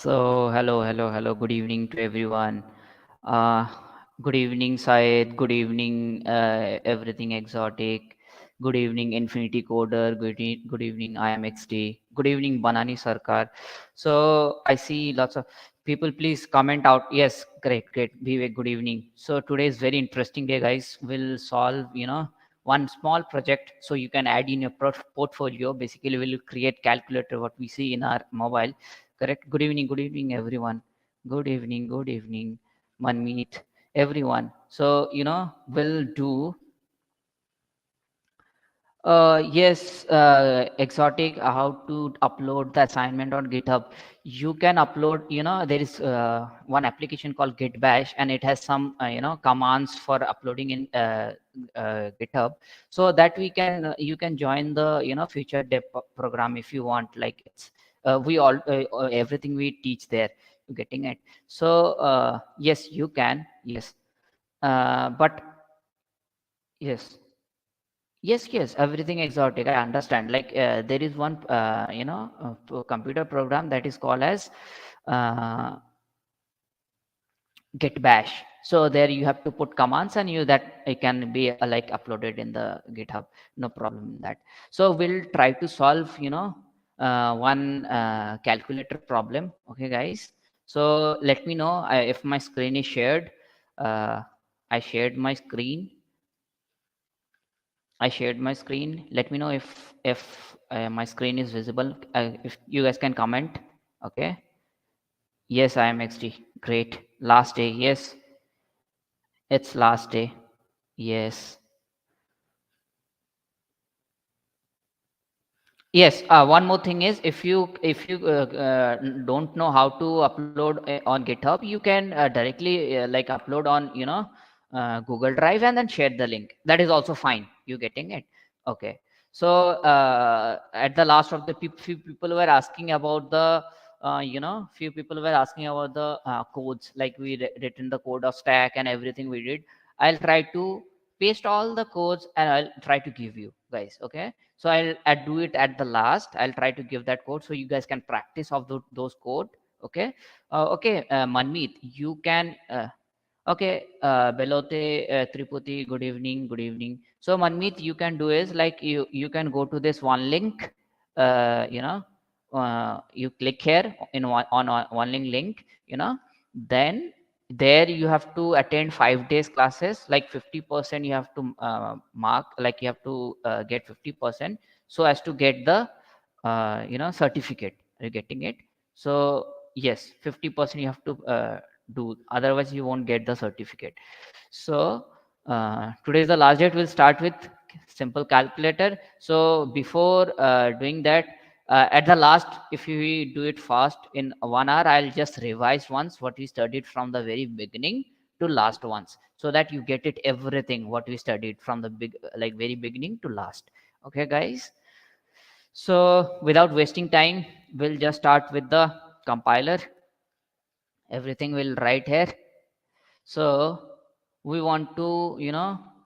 So, hello. Good evening to everyone. Uh, Good evening, Syed. Good evening, everything exotic. Good evening, Infinity Coder. Good evening, IMXT. Good evening, Banani Sarkar. So, I see lots of people. Please comment out. Yes, great. Vivek, good evening. So, today is very interesting day, guys. We'll solve, one small project so you can add in your portfolio. Basically, we'll create calculator what we see in our mobile. Correct. Good evening, everyone. Good evening, Manmeet, everyone. So, we'll do yes, exotic, how to upload the assignment on GitHub. You can upload, there is one application called Git Bash, and it has some, commands for uploading in GitHub. So that you can join the, future dev program if you want. Like it's, everything we teach there. You getting it? So, yes, you can. Yes. But yes. Yes, everything exotic. I understand. Like there is one, computer program that is called as uh, Git Bash. So there you have to put commands, and that it can be like uploaded in the GitHub. No problem in that. So we'll try to solve, one calculator problem. Okay, guys. So let me know if my screen is shared. Uh, I shared my screen. I shared my screen. Let me know if my screen is visible. If you guys can comment. Okay. Yes, I am XD. Great. Last day. Yes, it's last day. Yes. Yes. One more thing is, if you don't know how to upload on GitHub, you can directly like upload on Google Drive and then share the link. That is also fine. You getting it? Okay. So at the last of the few people were asking about the few people were asking about the codes, like we written the code of stack and everything we did. I'll try to paste all the codes and I'll try to give you guys. Okay. So I'll do it at the last. I'll try to give that code so you guys can practice of those code. Okay. Okay, Manmeet, you can. Okay, Belote, Triputi, good evening. So Manmeet, you can do is like you can go to this one link. You click here in one link. Then there you have to attend 5 days classes. Like 50% you have to mark. Like you have to get 50% so as to get the certificate. Are you getting it? So yes, 50% you have to do, otherwise you won't get the certificate. So today is the last date. We'll start with simple calculator. So before doing that, at the last, if we do it fast in 1 hour, I'll just revise once what we studied from the very beginning to last once, so that you get it everything what we studied from the like very beginning to last. Okay, guys. So without wasting time, we'll just start with the compiler. Everything will write here. So we want to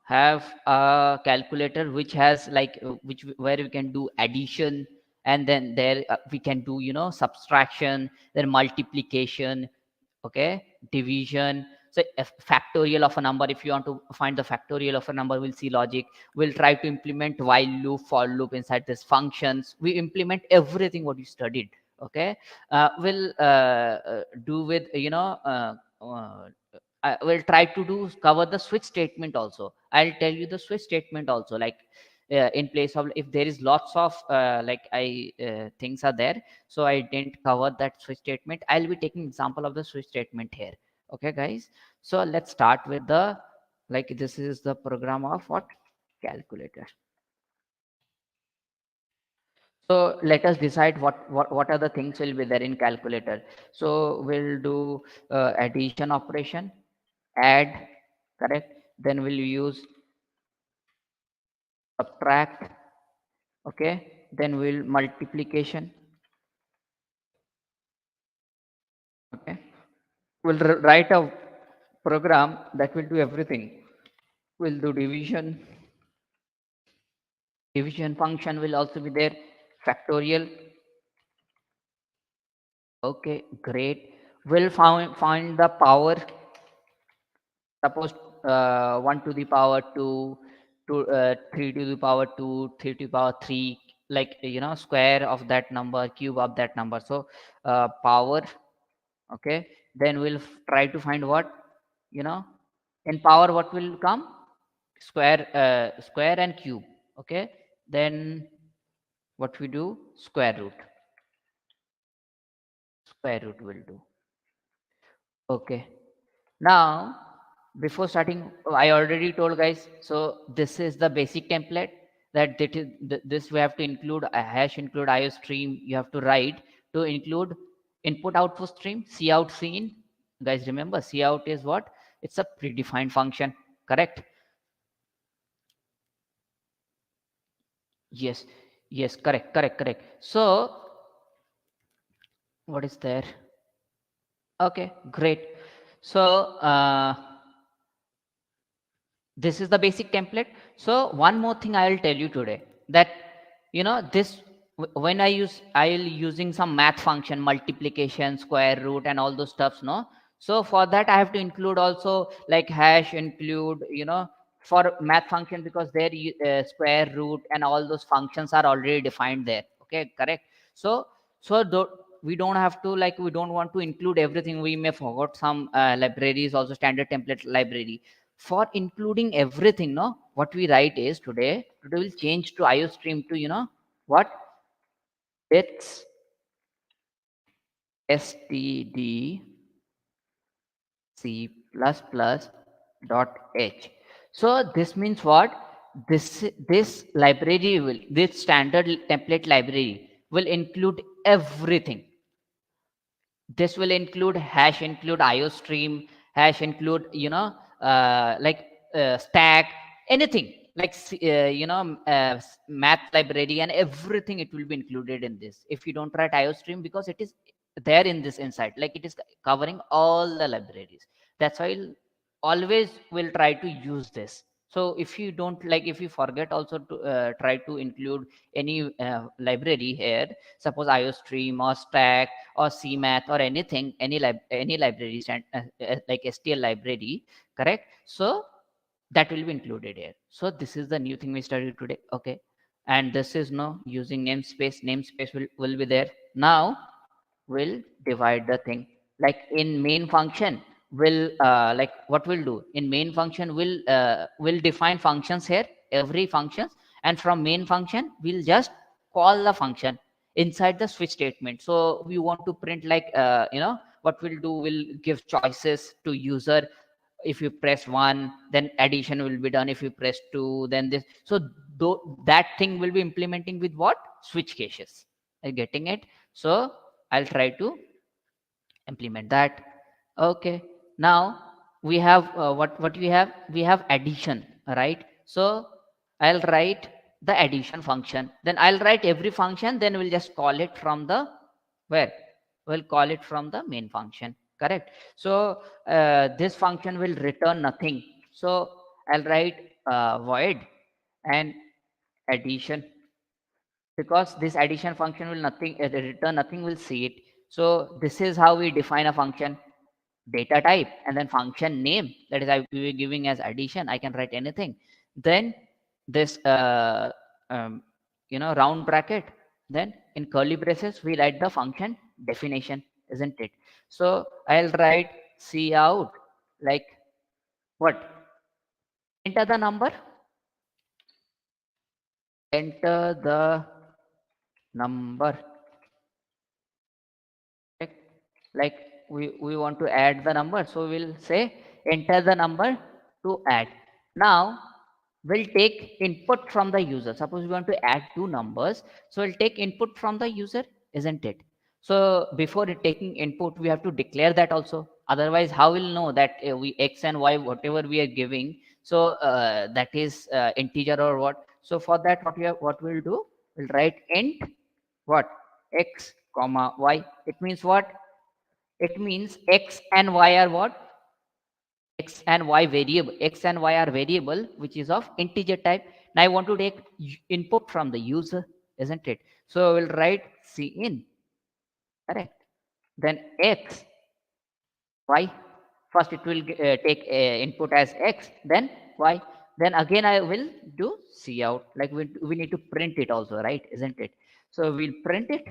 have a calculator which has like which where we can do addition, and then there we can do subtraction, then multiplication, okay, division, So a factorial of a number, if you want to find the factorial of a number, we'll see logic. We'll try to implement while loop, for loop inside this functions. We implement everything what you studied. Okay. We'll do with I will try to do cover the switch statement also. I'll tell you the switch statement also, like in place of if there is lots of things are there, so I didn't cover that switch statement. I'll be taking example of the switch statement here. Okay guys, so let's start with the, like, this is the program of what, calculator. So let us decide what are the things will be there in calculator. So we'll do addition operation, add, correct, then we'll use subtract, okay, then we'll multiplication, okay, we'll write a program that will do everything. We'll do division, division function will also be there, factorial, okay, great. We'll find the power. Suppose 1 to the power 2, 3 to the power 2, 3 to the power 3, like, square of that number, cube of that number. So power, okay, then we'll try to find what, in power what will come, square and cube, okay, then what we do, square root will do. Okay, now before starting, I already told guys, so this is the basic template, that this we have to include a hash, include IO stream, you have to write to include input output stream, cout, cin. Guys, remember cout is what, it's a predefined function, correct? Yes, yes, correct. So what is there? Okay, great. So this is the basic template. So one more thing I will tell you today, that this, when I'll using some math function, multiplication, square root and all those stuffs, no. So for that I have to include also like hash, include, for math function, because there square root and all those functions are already defined there. Okay, correct. So we don't have to, like, we don't want to include everything. We may forgot some libraries also, standard template library. For including everything, no, what we write is, today we'll change to IOStream to, what, it's std c++ dot h. So this means what, this library will, this standard template library will include everything. This will include hash, include IOStream, hash, include, stack, anything like math library and everything, it will be included in this. If you don't write IOStream, because it is there in this inside, like it is covering all the libraries. That's why always will try to use this. So if you don't, like, if you forget also to try to include any library here, suppose IOStream or stack or cmath or anything, any library like STL library, correct? So that will be included here. So this is the new thing we studied today. Okay, and this is no using namespace will be there. Now we'll divide the thing, like in main function will like what we'll do in main function, will define functions here, every functions, and from main function we'll just call the function inside the switch statement. So we want to print, like, what we'll do, will give choices to user. If you press 1, then addition will be done. If you press 2, then this. So that thing will be implementing with what, switch cases. Are you getting it? So I'll try to implement that. Okay, now we have what we have addition, right? So I'll write the addition function, then I'll write every function, then we'll just call it from the, where, we'll call it from the main function, correct? So this function will return nothing. So I'll write void and addition, because this addition function will nothing return nothing, will see it. So this is how we define a function. data type, and then function name, that is I will be giving as addition. I can write anything. Then this round bracket, then in curly braces we write the function definition, isn't it? So I'll write C out, like what, enter the number, enter the number, like we want to add the number, so we'll say enter the number to add. Now we'll take input from the user. Suppose we want to add two numbers, so we'll take input from the user, isn't it? So before taking input we have to declare that also, otherwise how will know that we x and y whatever we are giving, so that is integer or what. So for that what we'll do, we'll write int what, x comma y. It means what, it means x and y are what, x and y variable, x and y are variable which is of integer type. Now I want to take input from the user, isn't it? So we'll write cin, correct, then x y. First it will take input as x, then y, then again I will do C out, like we need to print it also, right, isn't it? So we'll print it,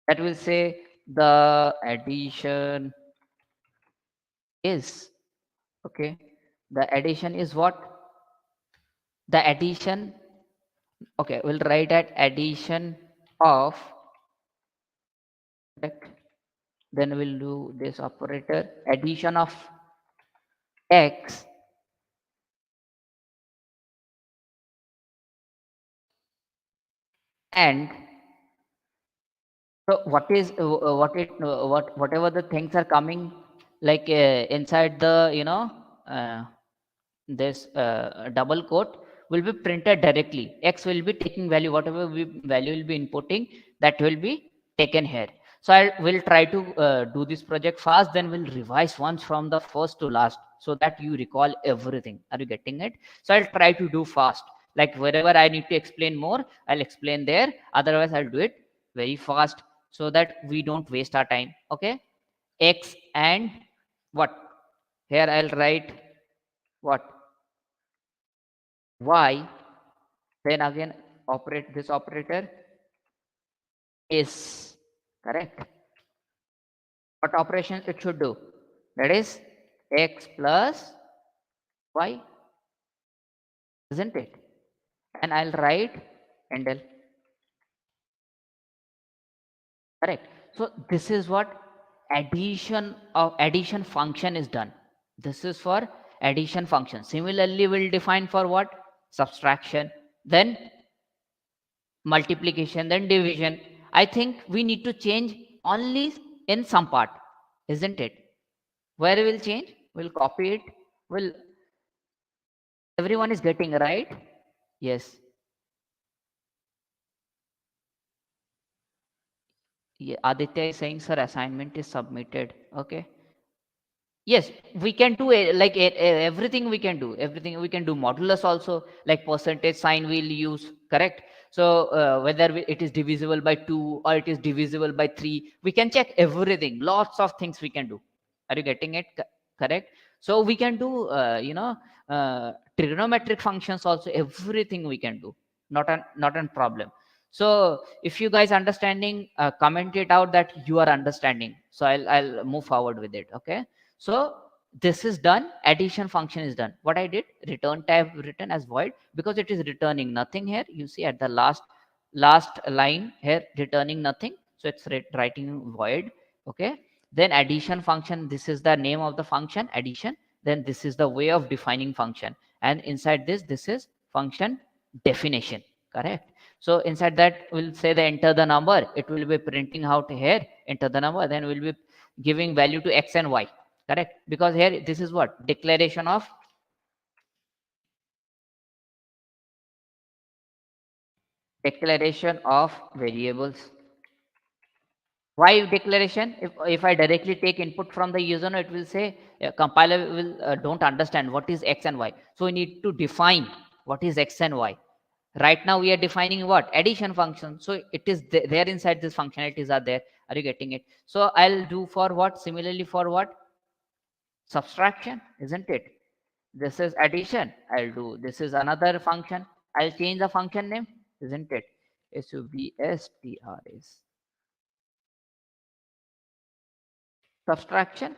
that will say the addition is, okay, the addition is what, the addition, okay, we'll write at addition of, then we'll do this operator, addition of x and, so what is whatever the things are coming, like inside the this double quote will be printed directly. X will be taking value, whatever value will be inputting, that will be taken here. So I will try to do this project fast, then we'll revise once from the first to last, so that you recall everything. Are you getting it? So I'll try to do fast, like wherever I need to explain more, I'll explain there, otherwise I'll do it very fast so that we don't waste our time. Okay, x and what, here I'll write what, y, then again operate this operator is, correct, what operations it should do, that is x plus y, isn't it? And I'll write handle, correct. So this is what addition function is done. This is for addition function. Similarly we'll define for what, subtraction, then multiplication, then division. I think we need to change only in some part, isn't it? Where we'll change, we'll copy it, will, everyone is getting right? Yes. Yeah, Aditya is saying sir assignment is submitted. Okay, yes, we can do like everything, we can do everything, we can do modulus also, like percentage sign we'll use, correct. So whether it is divisible by 2 or it is divisible by 3, we can check everything, lots of things we can do. Are you getting it? Correct. So we can do trigonometric functions also, everything we can do, not a problem. So if you guys understanding, comment it out that you are understanding, so I'll move forward with it. Okay, so this is done, addition function is done. What I did, return type written as void, because it is returning nothing here. You see at the last line here, returning nothing, so it's writing void. Okay, then addition function, this is the name of the function addition, then this is the way of defining function, and inside this is function definition, correct. So inside that we'll say the enter the number, it will be printing out here, enter the number, then we'll be giving value to x and y, correct, because here this is what, declaration of variables. Why declaration? If I directly take input from the user, it will say compiler will don't understand what is x and y, so we need to define what is x and y. Right now we are defining what, addition function, so it is there inside this functionalities are there. Are you getting it? So I'll do for what, similarly for what, Subtraction, isn't it? This is addition. I'll do. This is another function. I'll change the function name, isn't it? Substrs. Subtraction.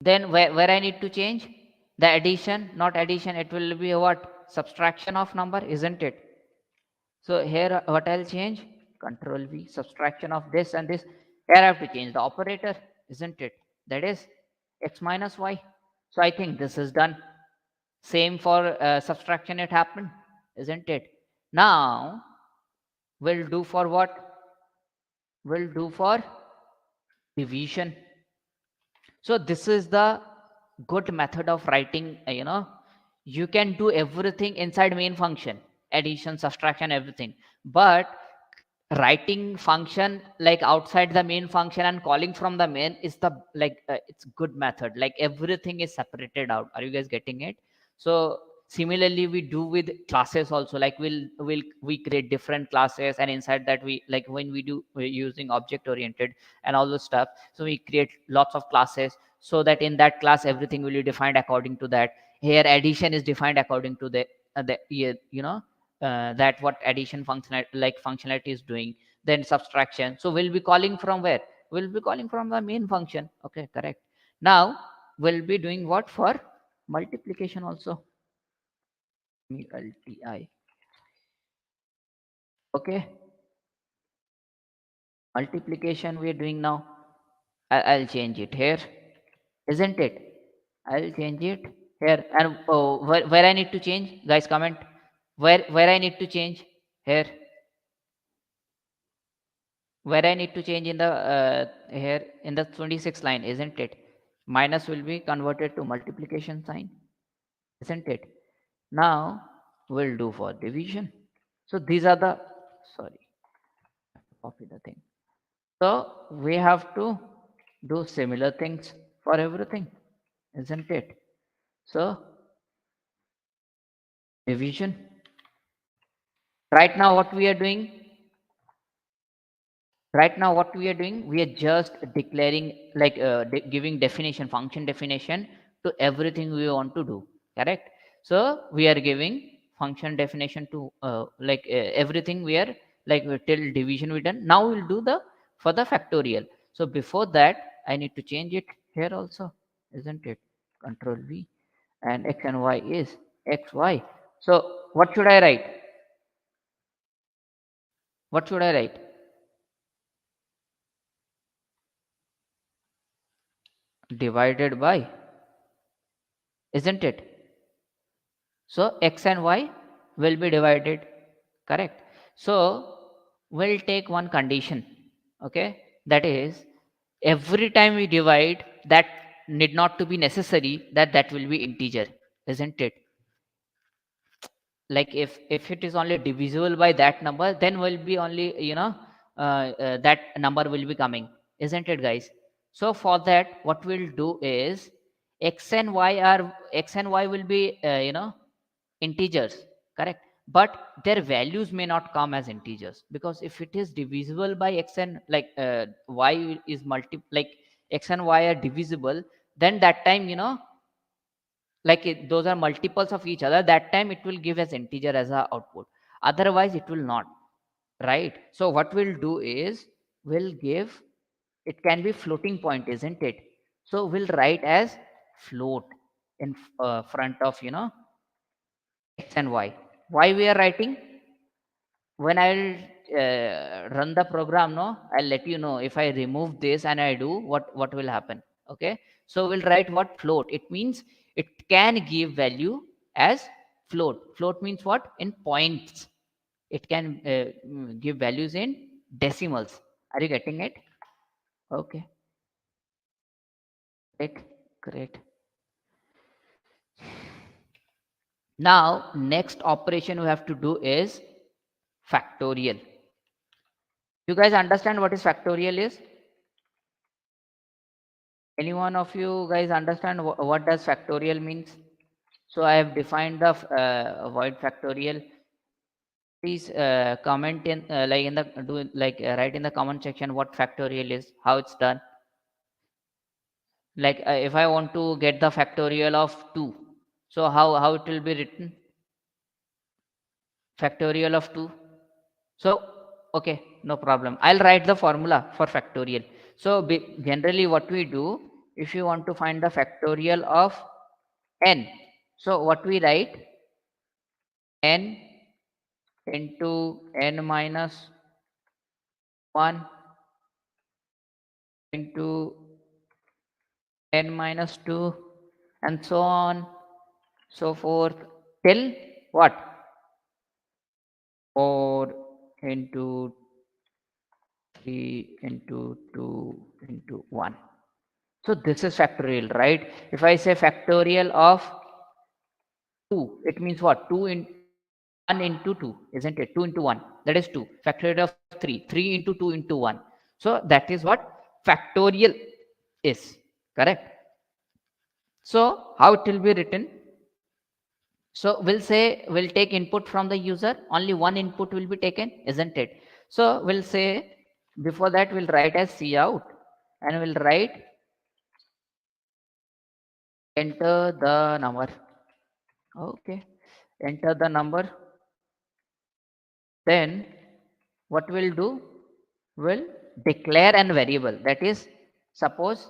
Then where I need to change? The addition, not addition. It will be what? Subtraction of number, isn't it? So here what I'll change? Control V, subtraction of this and this. Here I have to change the operator, isn't it? That is x minus y. So I think this is done. Same for subtraction, it happened, isn't it? Now we'll do for what? We'll do for division. So this is the good method of writing. You can do everything inside main function, addition, subtraction, everything. But writing function like outside the main function and calling from the main is the it's good method. Like everything is separated out. Are you guys getting it? So similarly we do with classes also. Like we create different classes, and inside that we, like when we're using object oriented and all those stuff, so we create lots of classes, so that in that class everything will be defined according to that. Here addition is defined according to that what addition functionality is doing. Then subtraction, so we'll be calling from where? We'll be calling from the main function. Okay, correct. Now we'll be doing what for multiplication also. Multi. Okay, multiplication we're doing now. I'll change it here, isn't it? I'll change it here. And where I need to change, guys, comment where I need to change here. Where I need to change in the here in the 26th line, isn't it? Minus will be converted to multiplication sign, isn't it? Now we'll do for division. So these are the, sorry, copy the thing. So we have to do similar things for everything, isn't it? So division. Right now what we are doing, we are just declaring, like giving definition, function definition to everything we want to do, correct? So we are giving function definition to everything we are, like till division we done. Now we'll do the for the factorial. So before that I need to change it here also, isn't it? Control V, and x and y is xy. So what should I write? What should I write? Divided by, isn't it? So x and y will be divided, correct? So we'll take one condition, okay? That is, every time we divide, that need not to be necessary that will be integer, isn't it? Like if it is only divisible by that number, then will be only that number will be coming, isn't it, guys? So for that what we'll do is, x and y will be integers, correct? But their values may not come as integers, because if it is divisible by x and y is x and y are divisible, then that time those are multiples of each other, that time it will give as integer as a output. Otherwise it will not, right? So what we'll do is, we'll give, it can be floating point, isn't it? So we'll write as float in front of x and y. Why we are writing? When I'll run the program, no, I'll let you know. If I remove this and I do, what will happen? Okay, so we'll write what? Float. It means it can give value as float. Float means what? In points. It can give values in decimals. Are you getting it? Okay, great, great. Now next operation we have to do is factorial. You guys understand what is factorial is? Any one of you guys understand what does factorial means? So I have defined the void factorial. Please comment in write in the comment section what factorial is, how it's done. Like if I want to get the factorial of 2, so how it will be written? Factorial of 2. So okay, no problem, I'll write the formula for factorial. So generally what we do, if you want to find the factorial of n, so what we write, n into n minus 1 into n minus 2 and so on so forth till what, 4 into 3 into 2 into 1. So this is factorial, right? If I say factorial of 2, it means what? 2 in 1 into 2, isn't it? 2 into 1, that is 2. Factorial of 3, 3 into 2 into 1. So that is what factorial is, correct? So how it will be written? So we'll say we'll take input from the user, only one input will be taken, isn't it? So we'll say, before that we'll write as cout, and we'll write enter the number. Okay, enter the number. Then what we'll do, we'll declare an variable, that is, suppose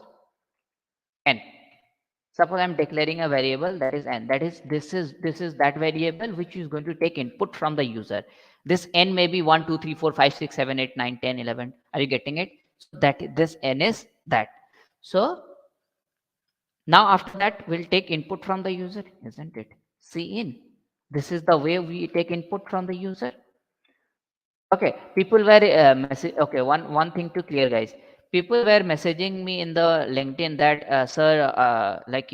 n. Suppose I'm declaring a variable that is n, that is, this is that variable which is going to take input from the user. This n may be 1 2 3 4 5 6 7 8 9 10 11. Are you getting it? So that this n is that. So now after that we'll take input from the user, isn't it? See in, this is the way we take input from the user. Okay, people were okay, one thing to clear, guys. People were messaging me in the LinkedIn that sir, like,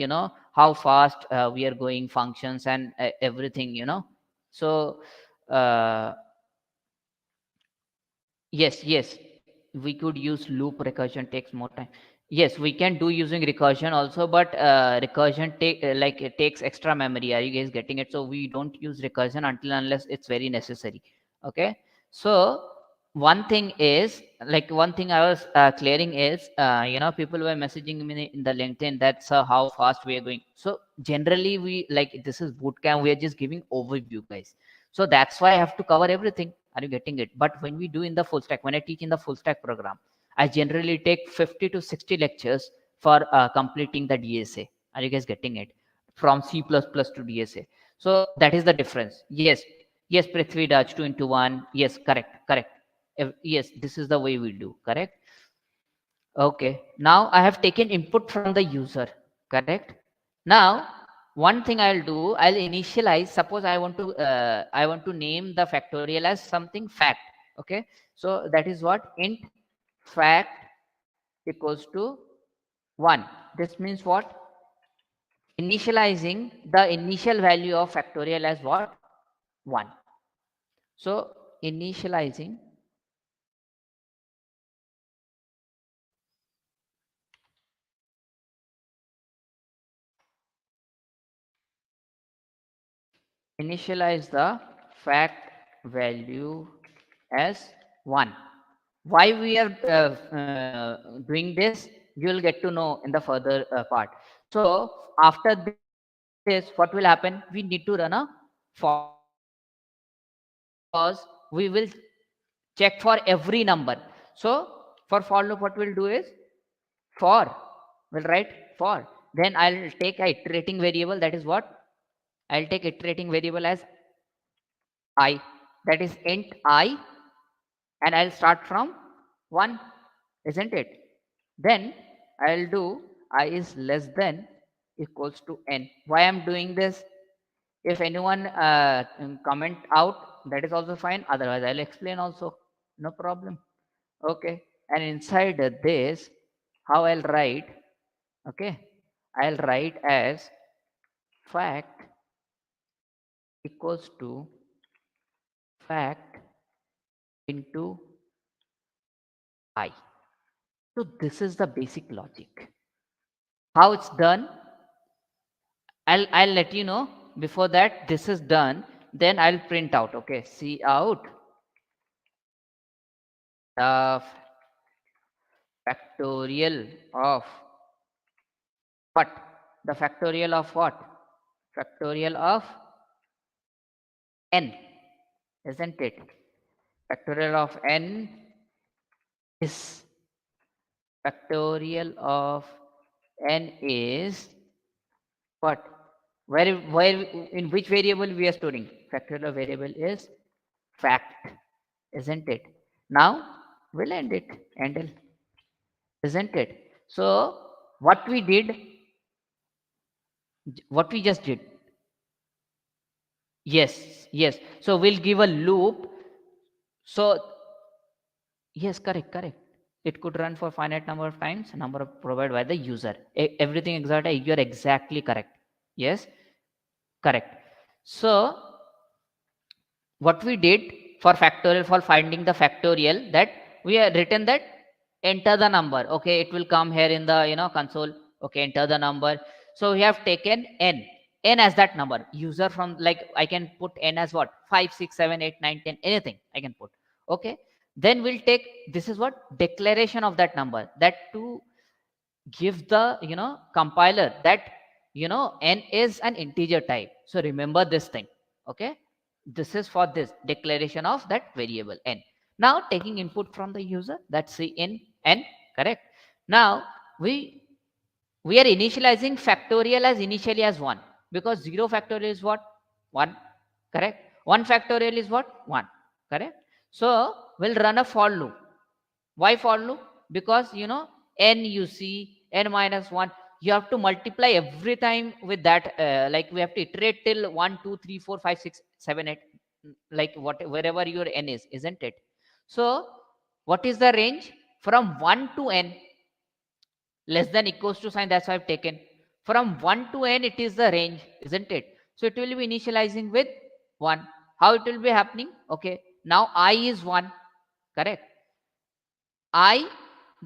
how fast we are going functions and everything. So uh, yes, we could use loop. Recursion takes more time. Yes, we can do using recursion also, but recursion like it takes extra memory. Are you guys getting it? So we don't use recursion until unless it's very necessary. Okay. So one thing I was clearing is, people were messaging me in the LinkedIn that, sir, how fast we are going. So generally we, like, this is bootcamp. We are just giving overview, guys. So that's why I have to cover everything. Are you getting it? But when we do in the full stack, when I teach in the full stack program, I generally take 50 to 60 lectures for completing the DSA. Are you guys getting it? From C++ to DSA. So that is the difference. Yes, Prithvi Dutch 2 into 1. Yes, correct. Yes, this is the way we do, correct? Okay. Now I have taken input from the user, correct? Now, one thing I'll do, I'll initialize. Suppose I want to name the factorial as something fact. Okay. So that is what int fact equals to 1. This means what? Initializing the initial value of factorial as what? 1. So initializing initialize the fact value as 1. Why we are doing this, you will get to know in the further part. So after this, what will happen? We need to run a for loop, because we will check for every number. So for for loop, what we'll do is, for, we'll write for, then I'll take a iterating variable, that is what, I'll take iterating variable as I, that is int I, and I'll start from 1, isn't it? Then I'll do I is less than equals to n. Why I'm doing this? If anyone comment out, that is also fine. Otherwise, I'll explain also. No problem. Okay. And inside this, how I'll write? Okay. I'll write as fact equals to fact into I. So this is the basic logic. How it's done, I'll let you know. Before that, this is done, then I'll print out. Okay, see out the factorial of what? The factorial of what? Factorial of n, isn't it? Factorial of n is factorial of n is what? Where in which variable we are storing? Factorial of variable is fact, isn't it? Now we'll end it, handle, isn't it? So what we did, what we just did, yes. So we'll give a loop. So yes, correct. It could run for finite number of times, number of provided by the user. Everything exactly, you're exactly correct. Yes, correct. So what we did for factorial, for finding the factorial, that we have written that enter the number. Okay, it will come here in the console. Okay, enter the number. So we have taken n as that number. User from, like, I can put n as what, 5 6 7 8 9 10, anything I can put. Okay, then we'll take, this is what, declaration of that number, that to give the compiler that n is an integer type. So remember this thing. Okay, this is for this declaration of that variable n. Now taking input from the user, that's the in n, correct. Now we are initializing factorial as initially as 1, because 0 factorial is what, 1, correct. 1 factorial is what, 1, correct. So we'll run a for loop. Why for loop? Because n, you see, n minus 1, you have to multiply every time with that, like we have to iterate till 1 2 3 4 5 6 7 8, like wherever your n is, isn't it? So what is the range? From 1 to n, less than equals to sign, that's why I've taken. From 1 to n, it is the range, isn't it? So it will be initializing with 1. How it will be happening? Okay, now I is 1, correct. I,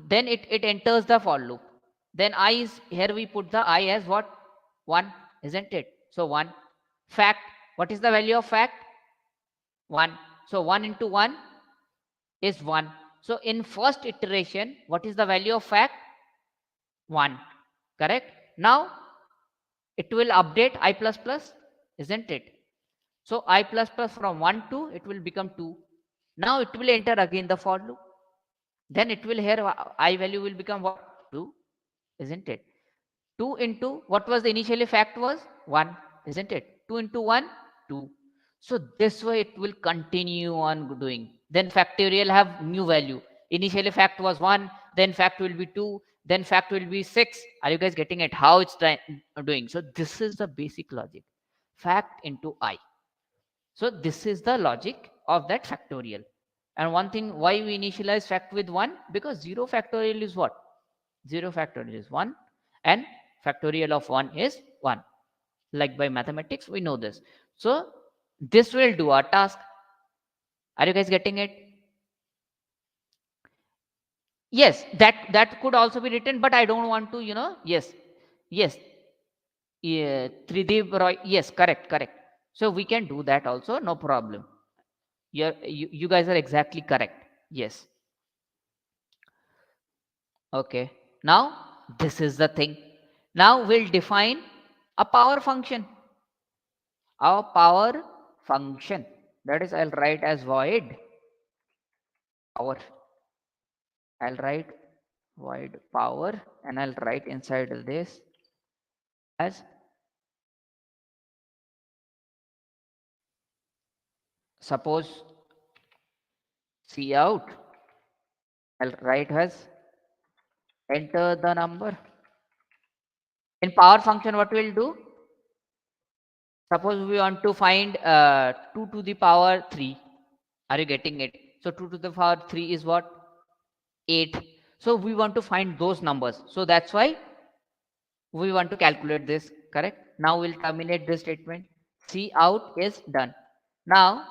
then it enters the for loop. Then I is, here we put the I as what, 1, isn't it? So 1. Fact, what is the value of fact? 1. So 1 into 1 is 1. So in first iteration, what is the value of fact? 1, correct. Now it will update I plus plus, isn't it? So I plus plus from 1 to, it will become 2. Now it will enter again the for loop. Then it will, here I value will become what, 2, isn't it? 2 into what was the initially fact was 1, isn't it? 2 into 1, 2. So this way it will continue on doing. Then factorial have new value. Initially fact was 1, then fact will be 2, then fact will be 6. Are you guys getting it? How it's doing? So this is the basic logic. Fact into I. So this is the logic of that factorial. And one thing, why we initialize fact with 1? Because 0 factorial is what? 0 factorial is 1, and factorial of 1 is 1. Like by mathematics, we know this. So this will do our task. Are you guys getting it? Yes, that could also be written, but I don't want to, yes. Yeah, Trideep Roy, yes, correct. So we can do that also, no problem. You guys are exactly correct. Yes. Okay. Now this is the thing. Now we'll define a power function. Our power function, that is, I'll write as void power. I'll write void power, and I'll write inside this as, suppose, see out. I'll write as enter the number. In power function, what we'll do? Suppose we want to find 2 to the power 3. Are you getting it? So 2 to the power 3 is what? 8. So we want to find those numbers. So that's why we want to calculate this, correct. Now we'll terminate this statement. See out is done. Now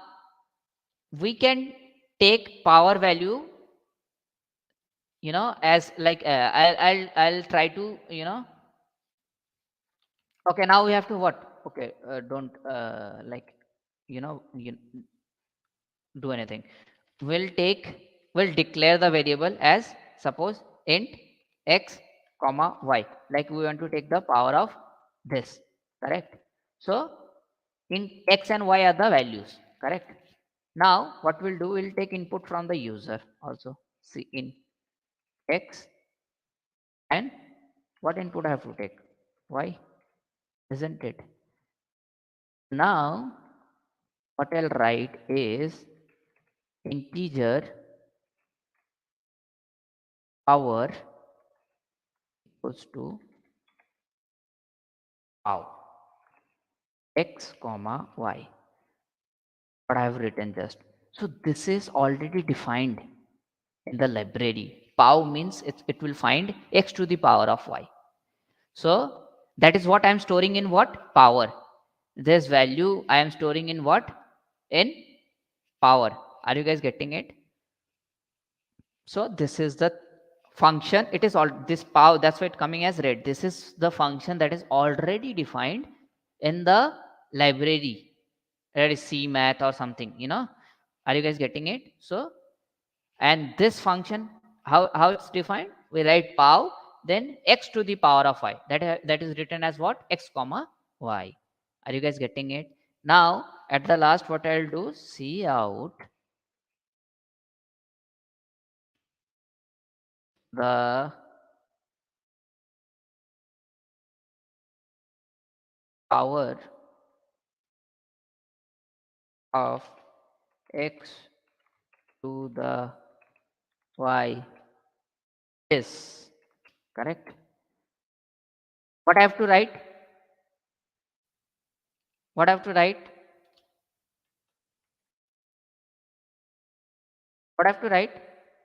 we can take power value, as like, I'll try to, okay, now we have to what? Okay, don't like, you do anything. We'll declare the variable as, suppose, int x comma y. Like we want to take the power of this, correct? So in x and y are the values, correct? Now what we'll do, we'll take input from the user also. See in x, and what input I have to take? Y, isn't it? Now what I'll write is integer power equals to pow x comma y. What I have written just. So this is already defined in the library. Pow means it will find x to the power of y. So that is what I am storing in what? Power. This value I am storing in what? In power. Are you guys getting it? So this is the function. It is all this power. That's why it's coming as red. This is the function that is already defined in the library. That is C math or something, you know. Are you guys getting it? So, and this function, how it's defined? We write pow, then x to the power of y. That is written as what? X comma y. Are you guys getting it? Now, at the last, what I'll do? See out the power of x to the y is correct. What I have to write? What I have to write? What I have to write,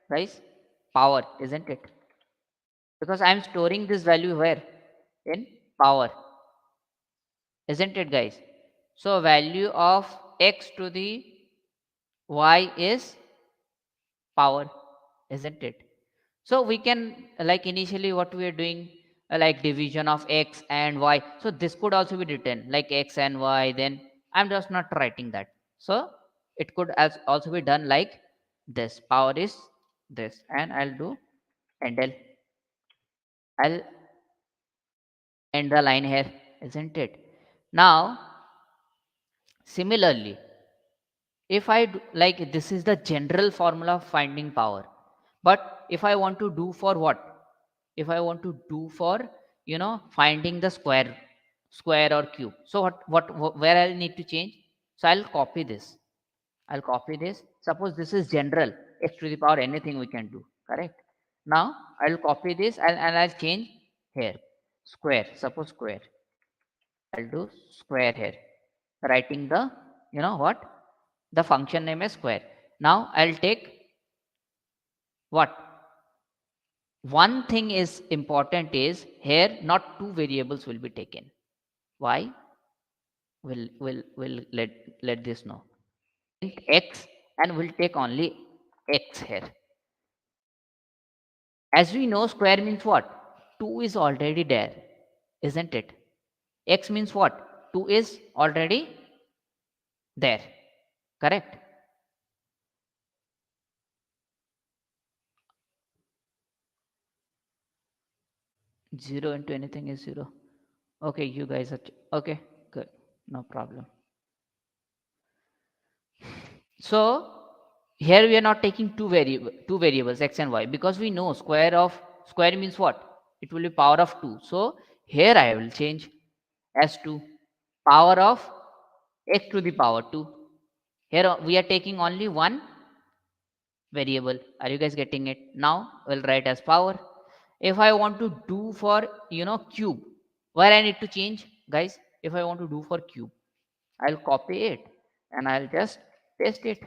guys? Power, isn't it? Because I am storing this value where? In power, isn't it, guys? So value of x to the y is power, isn't it? So we can, like initially what we are doing, like division of x and y. So this could also be written like x and y. Then I'm just not writing that. So it could also be done like this. Power is this, and I'll do and I'll end the line here, isn't it? Now similarly, if I do, like this is the general formula of finding power, but if I want to do for what? If I want to do for, you know, finding the square or cube, so where I'll need to change? So I'll copy this. I'll copy this. Suppose this is general, x to the power anything we can do, correct? Now I'll copy this, and I'll change here square. Suppose square, I'll do square here, writing the, you know what, the function name is square. Now I'll take what? One thing is important is here, not two variables will be taken. Why? Will let this know. Int x, and we'll take only x here. As we know, square means what? 2 is already there, isn't it? X means what? 2 is already there, correct? 0 into anything is 0. Okay, you guys are okay, good, no problem. So here we are not taking two variables x and y, because we know square means what? It will be power of 2. So here I will change as to power of x to the power 2. Here we are taking only one variable. Are you guys getting it? Now we'll write as power. If I want to do for, you know, cube, where I need to change, guys? If I want to do for cube, I'll copy it and I'll just paste it,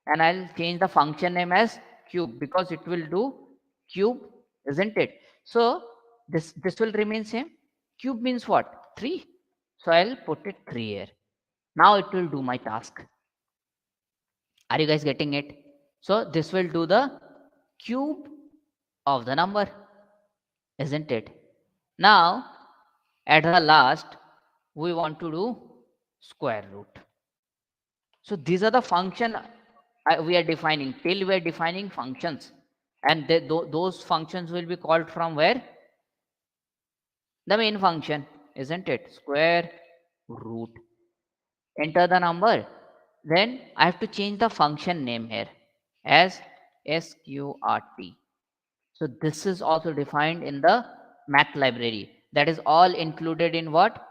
and I'll change the function name as cube, because it will do cube, isn't it? So this will remain same. Cube means what? 3. So I'll put it 3 here. Now it will do my task. Are you guys getting it? So this will do the cube of the number, isn't it? Now at the last we want to do square root. So these are the function we are defining. Till we are defining functions, and those functions will be called from where? the main function, isn't it? Square root. Enter the number. Then I have to change the function name here as sqrt. So this is also defined in the math library. That is all included in what?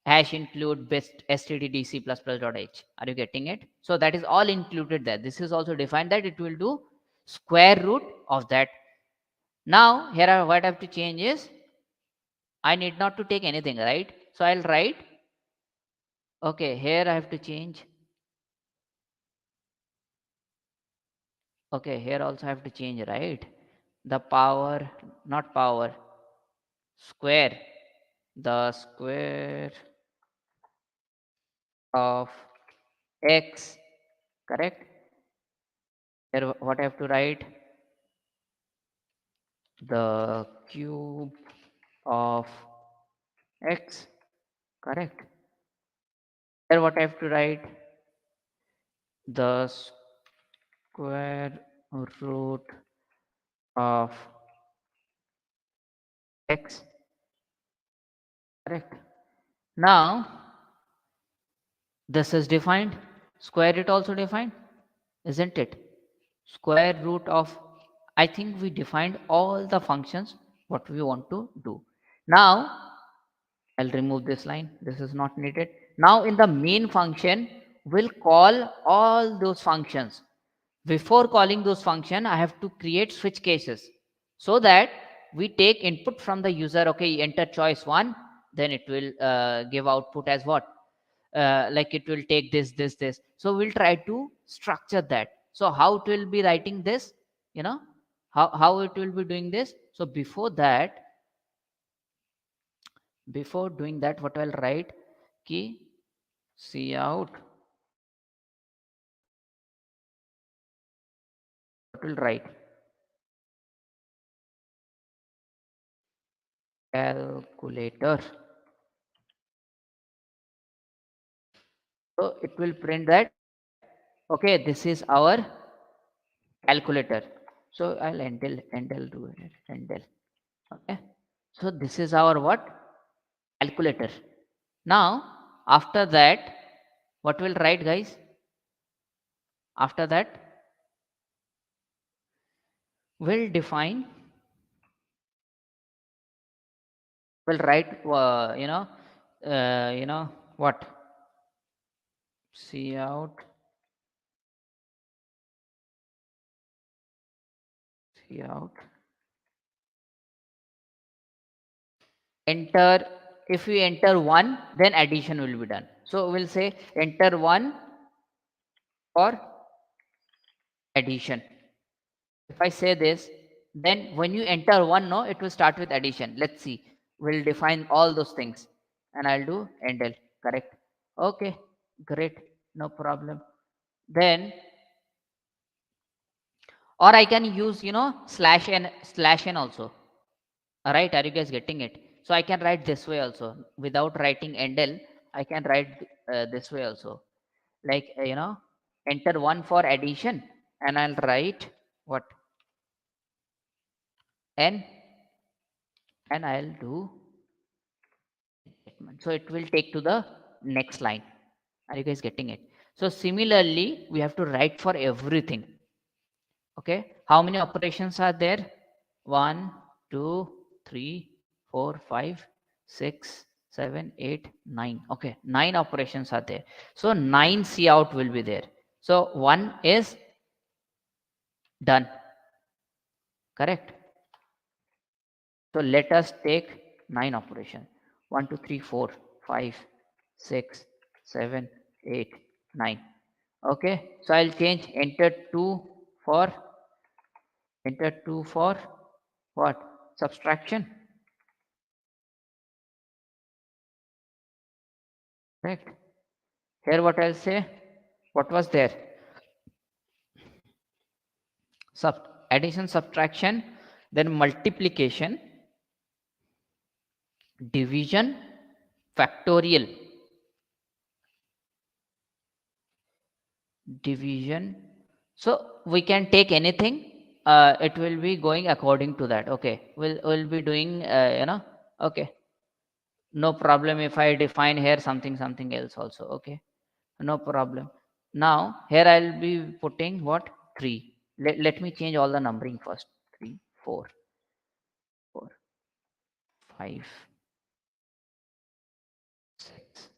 Hash include best stdc ++.h. Are you getting it? So that is all included there. This is also defined that it will do square root of that. Now here what I have to change is I need not to take anything, right? So I'll write, okay, here I have to change. Okay, here also I have to change, right? The power, not power, square, the square of x, correct? Here what I have to write? The cube of x, correct? Here what I have to write? The square root of x, correct? Now this is defined, square root also defined, isn't it? Square root of, I think we defined all the functions what we want to do. Now I'll remove this line, this is not needed. Now in the main function we'll call all those functions. Before calling those function I have to create switch cases so that we take input from the user. Okay, enter choice 1, then it will give output as what, like it will take this. So we'll try to structure that. So how it will be writing this, you know, how it will be doing this. So before that, before doing that, what I'll write, key cout, what will write, calculator. So it will print that, okay, this is our calculator. So I'll endel do it, endel. Okay, so this is our what, calculator. Now after that, what will write, guys? After that we'll define, we'll write, what, cout, cout, enter. If we enter 1, then addition will be done. So we'll say enter 1 for addition. If I say this, then when you enter 1, no, it will start with addition. Let's see, we'll define all those things and I'll do endl, correct? Okay, great, no problem. Then, or I can use, slash n also. All right, are you guys getting it? So I can write this way also without writing endl. I can write this way also, like enter 1 for addition and I'll write what, n, and I'll do statement. So it will take to the next line. Are you guys getting it? So similarly, we have to write for everything. Okay, how many operations are there? 1, 2, 3, 4, 5, 6, 7, 8, 9. Okay, 9 operations are there. So 9 cout will be there. So 1 is done. Correct. So let us take 9 operations. 1, 2, 3, 4, 5, 6, 7, 8, 9. Okay, so I'll change enter 2 for, enter 2 for what? Subtraction. Correct. Here what I'll say, what was there? Addition, subtraction, then multiplication, division, factorial, division. So we can take anything. It will be going according to that. Okay, we'll be doing okay. No problem if I define here something else also. Okay, no problem. Now here I'll be putting what? 3. Let me change all the numbering first. 3, 4, 4, 5, 6,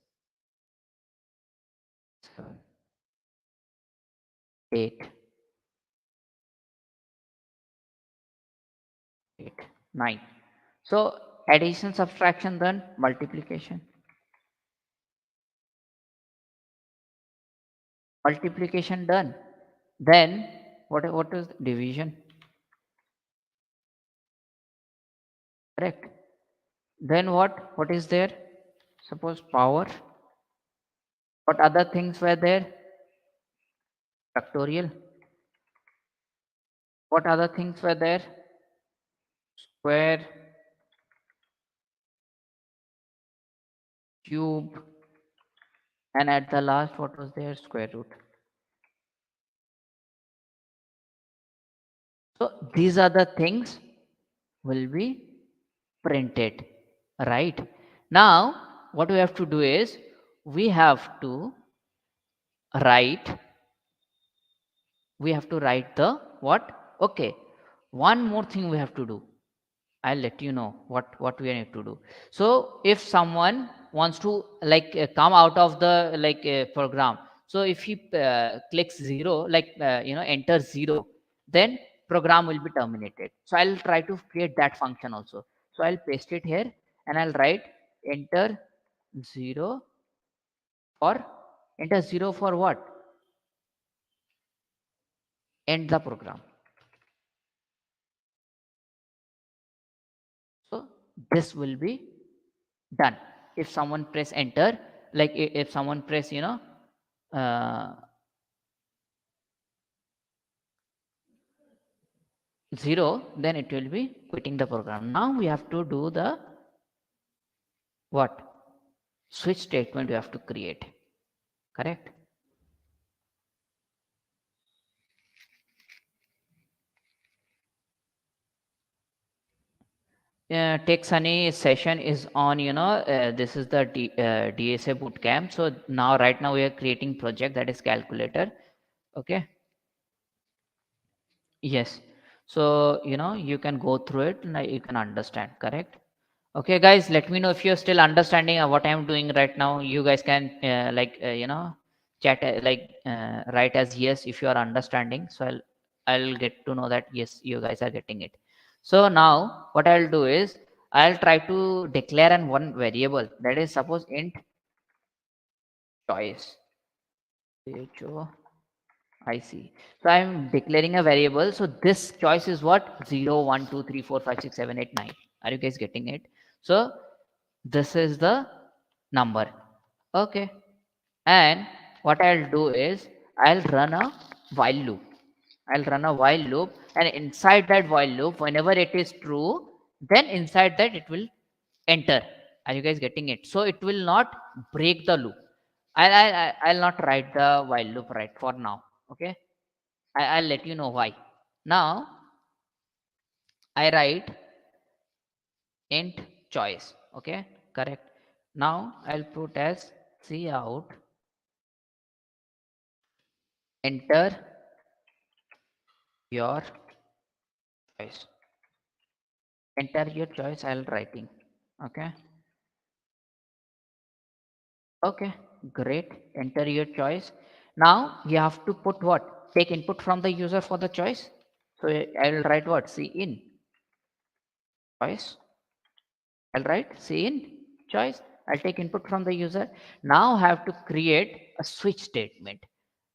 7, 8, 8, 9. So addition, subtraction, then multiplication. Multiplication done. Then what is division? Correct. Then what is there? Suppose power. What other things were there? Factorial. What other things were there? Square, cube, and at the last, what was there? Square root. So these are the things will be printed, right? Now, what we have to do is we have to write the what? Okay, one more thing we have to do. I'll let you know what we need to do. So if someone wants to like come out of the like program, so if he clicks 0, like enter 0, then program will be terminated. So I'll try to create that function also. So I'll paste it here and I'll write enter 0 for enter 0 for what? End the program. So this will be done if someone press enter, like if someone press uh, 0, then it will be quitting the program. Now we have to do the what? Switch statement we have to create. Correct? Tech Sunny session is on, this is the DSA bootcamp. So now right now we are creating project that is calculator. Okay. Yes. So, you can go through it and you can understand. Correct? Okay, guys, let me know if you're still understanding what I'm doing right now. You guys can chat write as yes if you are understanding. So I'll get to know that yes, you guys are getting it. So now what I'll do is I'll try to declare an one variable, that is suppose int choice. I see. So I'm declaring a variable. So this choice is what? 0, 1, 2, 3, 4, 5, 6, 7, 8, 9. Are you guys getting it? So this is the number. Okay. And what I'll do is I'll run a while loop. I'll run a while loop, and inside that while loop, whenever it is true, then inside that it will enter. Are you guys getting it? So it will not break the loop. I'll not write the while loop right for now. Okay. I'll let you know why. Now I write int choice. Okay, correct. Now I'll put as cout enter your choice. Enter your choice. I'll writing. Okay. Okay. Great. Enter your choice. Now you have to put what? Take input from the user for the choice. So I'll write what? C in choice. I'll write C in choice. I'll take input from the user. Now I have to create a switch statement.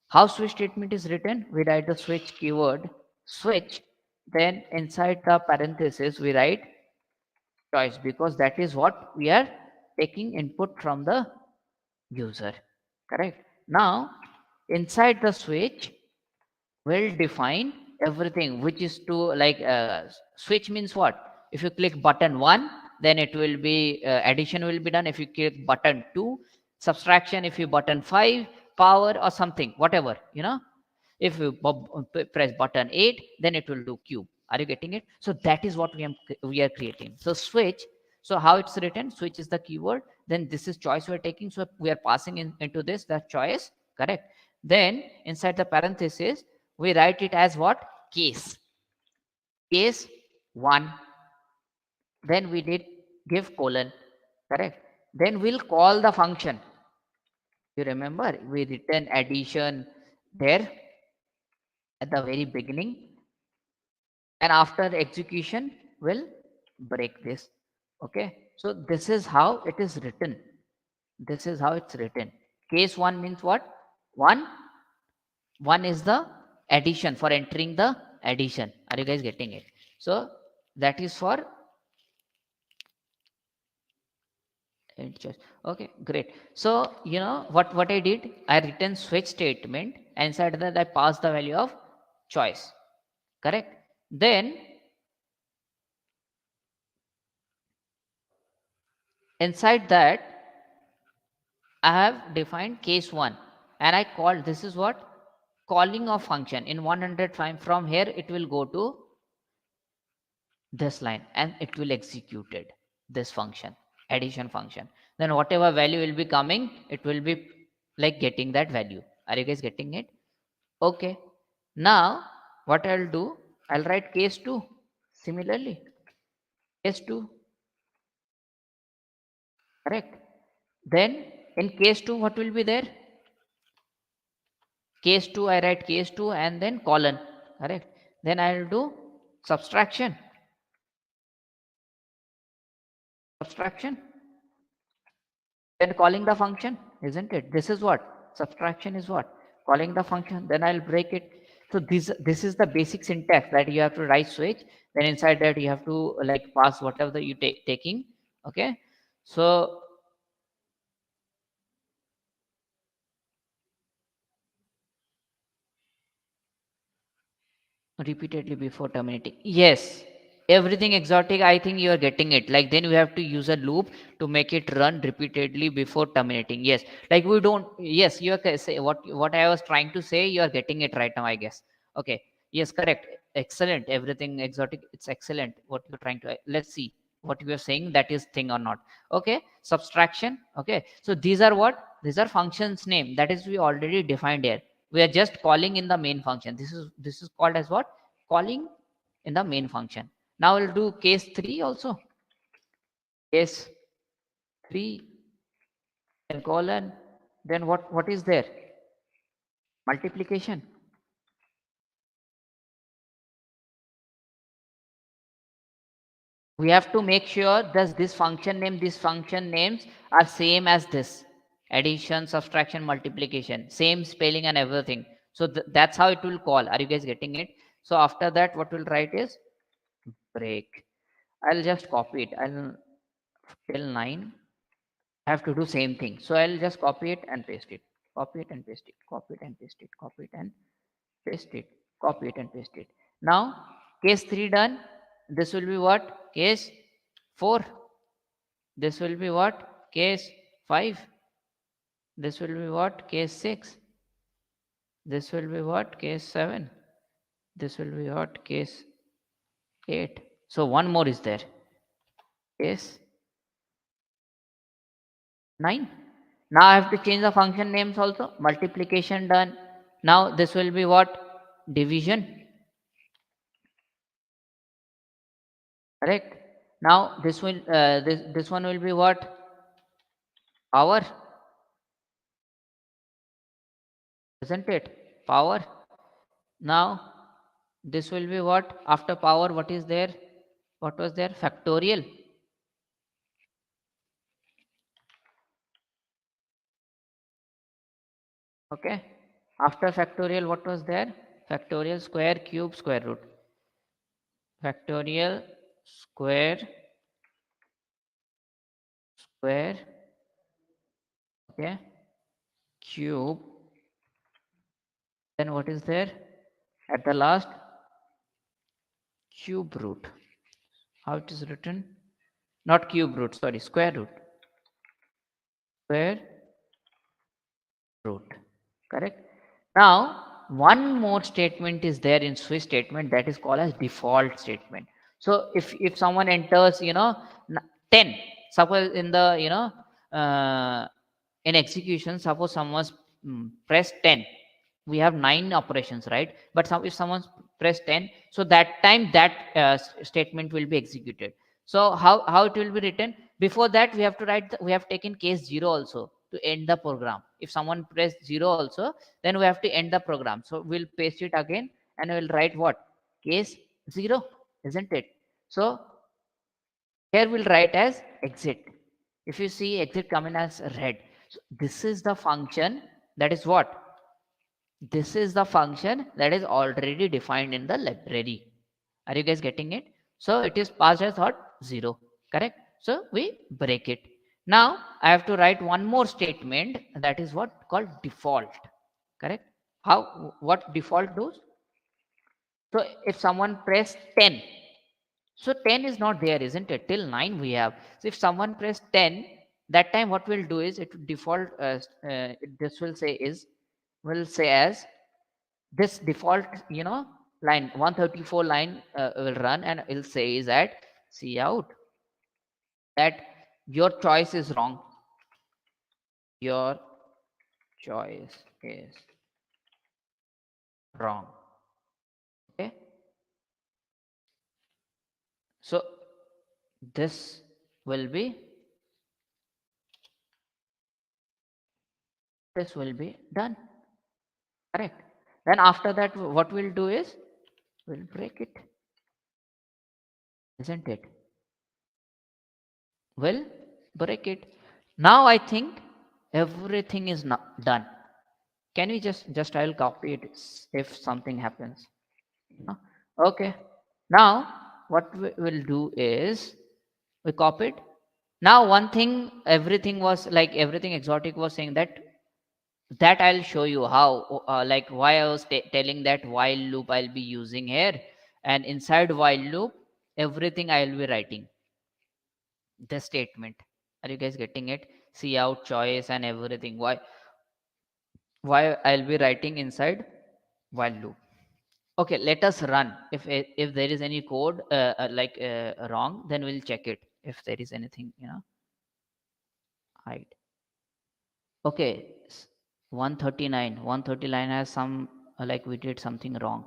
How switch statement is written? We write the switch keyword, switch, then inside the parenthesis we write choice, because that is what we are taking input from the user. Correct? Now inside the switch will define everything which is to like switch means what? If you click button 1, then it will be addition will be done. If you click button 2, subtraction. If you button 5, power or something, whatever, if you press button 8, then it will do cube. Are you getting it? So that is what we are creating. So switch. So how it's written, switch is the keyword, then this is choice we're taking, so we are passing into this that choice, correct? Then inside the parenthesis we write it as what? Case 1, then we did give colon, correct? Then we'll call the function. You remember we written addition there at the very beginning, and after execution we'll break this. Okay, so this is how it is written. This is how it's written. Case 1 means what? 1 is the addition, for entering the addition. Are you guys getting it? So that is for okay, great. So you know what I did, I written switch statement, and inside that I passed the value of choice, correct? Then inside that I have defined case 1, and I called, this is what? Calling of function in 105. From here it will go to this line and it will execute it, this function, addition function. Then whatever value will be coming, it will be like getting that value. Are you guys getting it? Okay, now what I'll do, I'll write case 2 similarly. Case 2, correct? Then in case 2 what will be there? Case 2, I write case 2 and then colon, correct? Then I'll do subtraction. Then calling the function, isn't it? This is what? Subtraction is what? Calling the function. Then I'll break it. So this is the basic syntax that you have to write switch. Then inside that you have to like pass whatever you taking. Okay. So repeatedly before terminating. Yes, everything exotic. I think you are getting it. Like then we have to use a loop to make it run repeatedly before terminating. Yes, like we don't. Yes, you are say what I was trying to say. You are getting it right now, I guess. Okay. Yes, correct. Excellent. Everything exotic. It's excellent. What you're trying to. Let's see what you are saying. That is thing or not. Okay. Subtraction. Okay. So these are what? These are functions name. That is we already defined here. We are just calling in the main function. This is called as what? Calling in the main function. Now we'll do case 3 also. Case 3 and colon. Then what is there? Multiplication. We have to make sure that these function names are same as this. Addition, subtraction, multiplication, same spelling and everything. So that's how it will call. Are you guys getting it? So after that, what we'll write is break. I'll just copy it. I'll till 9. I have to do same thing. So I'll just copy it and paste it. Copy it and paste it. Copy it and paste it. Copy it and paste it. Copy it and paste it. Now case 3 done. This will be what? Case 4. This will be what? Case 5. This will be what? Case 6. This will be what? Case 7. This will be what? Case 8. So one more is there. Case 9. Now I have to change the function names also. Multiplication done. Now this will be what? Division. Correct. Now this will this one will be what? Power. Isn't it? Power. Now this will be what? After power, what is there? What was there? Factorial. Okay. After factorial, what was there? Factorial, square, cube, square root. Factorial, square, square, okay, cube. Then what is there? At the last, cube root. How it is written? Not cube root, sorry, square root. Square root. Correct. Now, one more statement is there in switch statement that is called as default statement. So if someone enters, 10. Suppose in the in execution, suppose someone's press 10, we have 9 operations, right? But if someone press 10, so that time that statement will be executed. So how it will be written? Before that we have to write we have taken case 0 also to end the program. If someone press 0 also, then we have to end the program. So we'll paste it again and we'll write what? Case 0, isn't it? So here we'll write as exit. If you see exit coming as red, so this is the function that is what? This is the function that is already defined in the library. Are you guys getting it? So it is passed as what? 0. Correct? So we break it. Now I have to write one more statement, that is what called default. Correct? How? What default does? So if someone press 10, so 10 is not there, isn't it? Till 9 we have. So if someone press 10, that time what we'll do is it will default, this will say is, will say as this default, line 134 line will run and it'll say is that see out that your choice is wrong. Your choice is wrong. Okay. So this will be done. Correct. Then after that, what we'll do is we'll break it, isn't it? We'll break it. Now I think everything is not done. Can we just I'll copy it if something happens. Okay. Now what we will do is we copy it. Now one thing, everything was like everything exotic was saying that I'll show you how, like why I was telling that while loop I'll be using here, and inside while loop everything I'll be writing the statement. Are you guys getting it? See out choice and everything. Why I'll be writing inside while loop. Okay, let us run. If there is any code wrong, then we'll check it. If there is anything, hide. Okay, 139 has some like we did something wrong.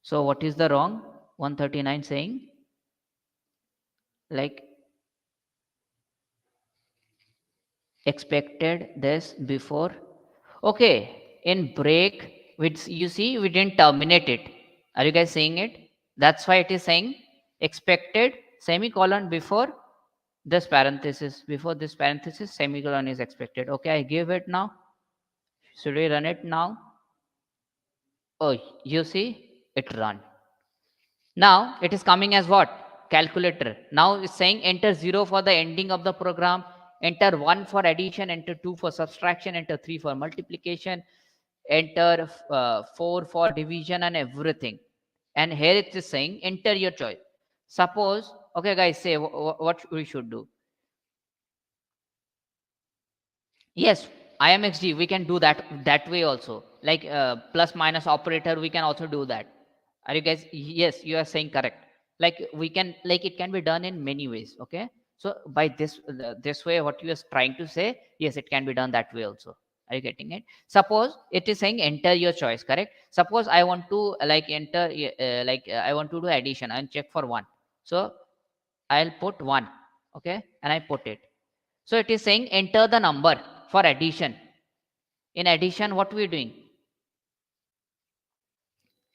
So what is the wrong? 139 saying like expected this before. Okay, in break, which you see we didn't terminate it. Are you guys seeing it? That's why it is saying expected semicolon before this parenthesis. Before this parenthesis, semicolon is expected. Okay, I give it now. Should we run it now? Oh, you see it run. Now it is coming as what? Calculator. Now it's saying enter 0 for the ending of the program, enter 1 for addition, enter 2 for subtraction, enter 3 for multiplication, enter 4 for division and everything. And here it is saying enter your choice. Suppose, okay guys, say what we should do. Yes, IMXG, we can do that way also. Like plus minus operator, we can also do that. Are you guys? Yes, you are saying correct. Like we can, like it can be done in many ways. Okay. So by this way, what you are trying to say, yes, it can be done that way also. Are you getting it? Suppose it is saying enter your choice, correct? Suppose I want to like enter, I want to do addition and check for 1. So I'll put 1. Okay. And I put it. So it is saying enter the number for addition. In addition, what we are doing?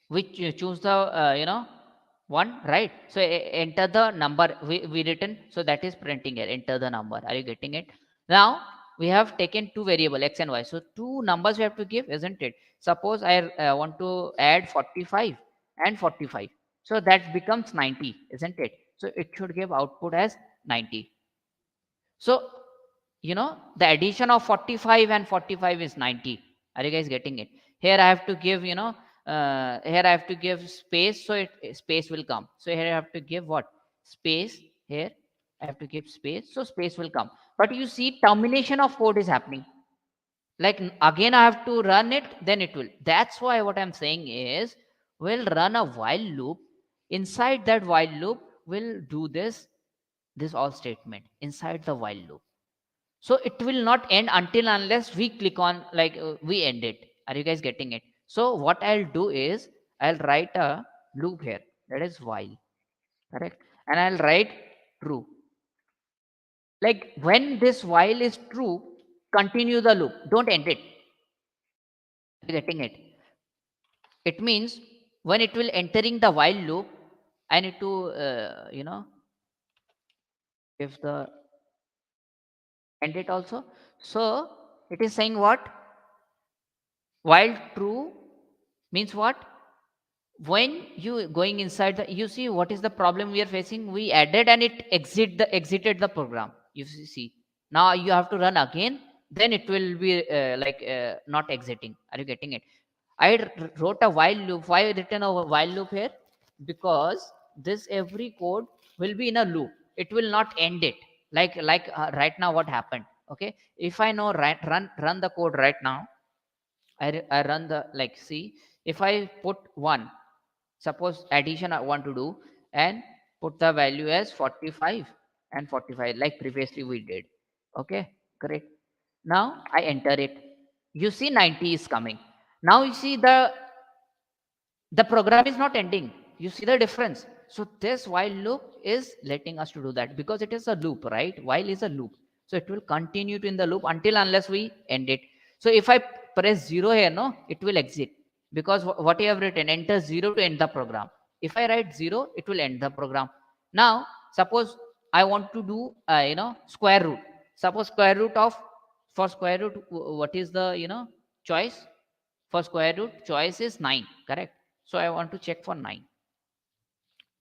We choose the, 1, right? So enter the number we written. So that is printing here. Enter the number. Are you getting it? Now we have taken 2 variable x and y. So 2 numbers we have to give, isn't it? Suppose I want to add 45 and 45. So that becomes 90, isn't it? So it should give output as 90. So the addition of 45 and 45 is 90. Are you guys getting it? Here I have to give, here I have to give space, so space will come. So here I have to give what? Space. Here I have to give space, so space will come. But you see termination of code is happening. Like again I have to run it, then it will. That's why what I'm saying is we'll run a while loop. Inside that while loop we'll do this this all statement inside the while loop. So it will not end until unless we click on like we end it. Are you guys getting it? So what I'll do is I'll write a loop here, that is while, correct, and I'll write true. Like when this while is true, continue the loop, don't end it. Are you getting it? It means when it will entering the while loop, I need to give the end it also. So it is saying what? While true means what? When you going inside the, you see what is the problem we are facing? We added and it exited the program. You see, now you have to run again, then it will be not exiting. Are you getting it? I wrote a while loop. Why I written a while loop here? Because this every code will be in a loop, it will not end it. Right now what happened? Okay, if I know run the code right now, I run the, like, see, if I put 1, suppose addition I want to do, and put the value as 45 and 45 like previously we did. Okay, great. Now I enter it. You see 90 is coming. Now you see the program is not ending. You see the difference? So this while loop is letting us to do that because it is a loop, right? While is a loop. So it will continue to in the loop until unless we end it. So if I press 0 here, no, it will exit because what you have written, enter 0 to end the program. If I write 0, it will end the program. Now, suppose I want to do, square root. Suppose square root of, for square root, what is the, choice? For square root, choice is 9, correct? So I want to check for 9.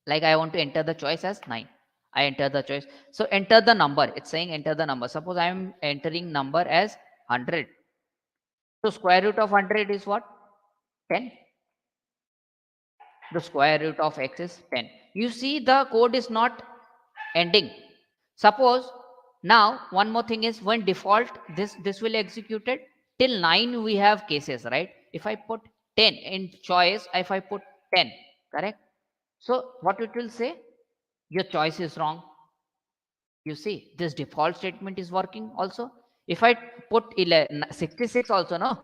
Like I want to enter the choice as 9. I enter the choice. So enter the number. It's saying enter the number. Suppose I am entering number as 100. So square root of 100 is what? 10. The square root of x is 10. You see the code is not ending. Suppose now one more thing is when default this will executed till 9 we have cases, right? If I put 10 in choice, if I put 10, correct? So what it will say? Your choice is wrong. You see this default statement is working also. If I put 66 also, no,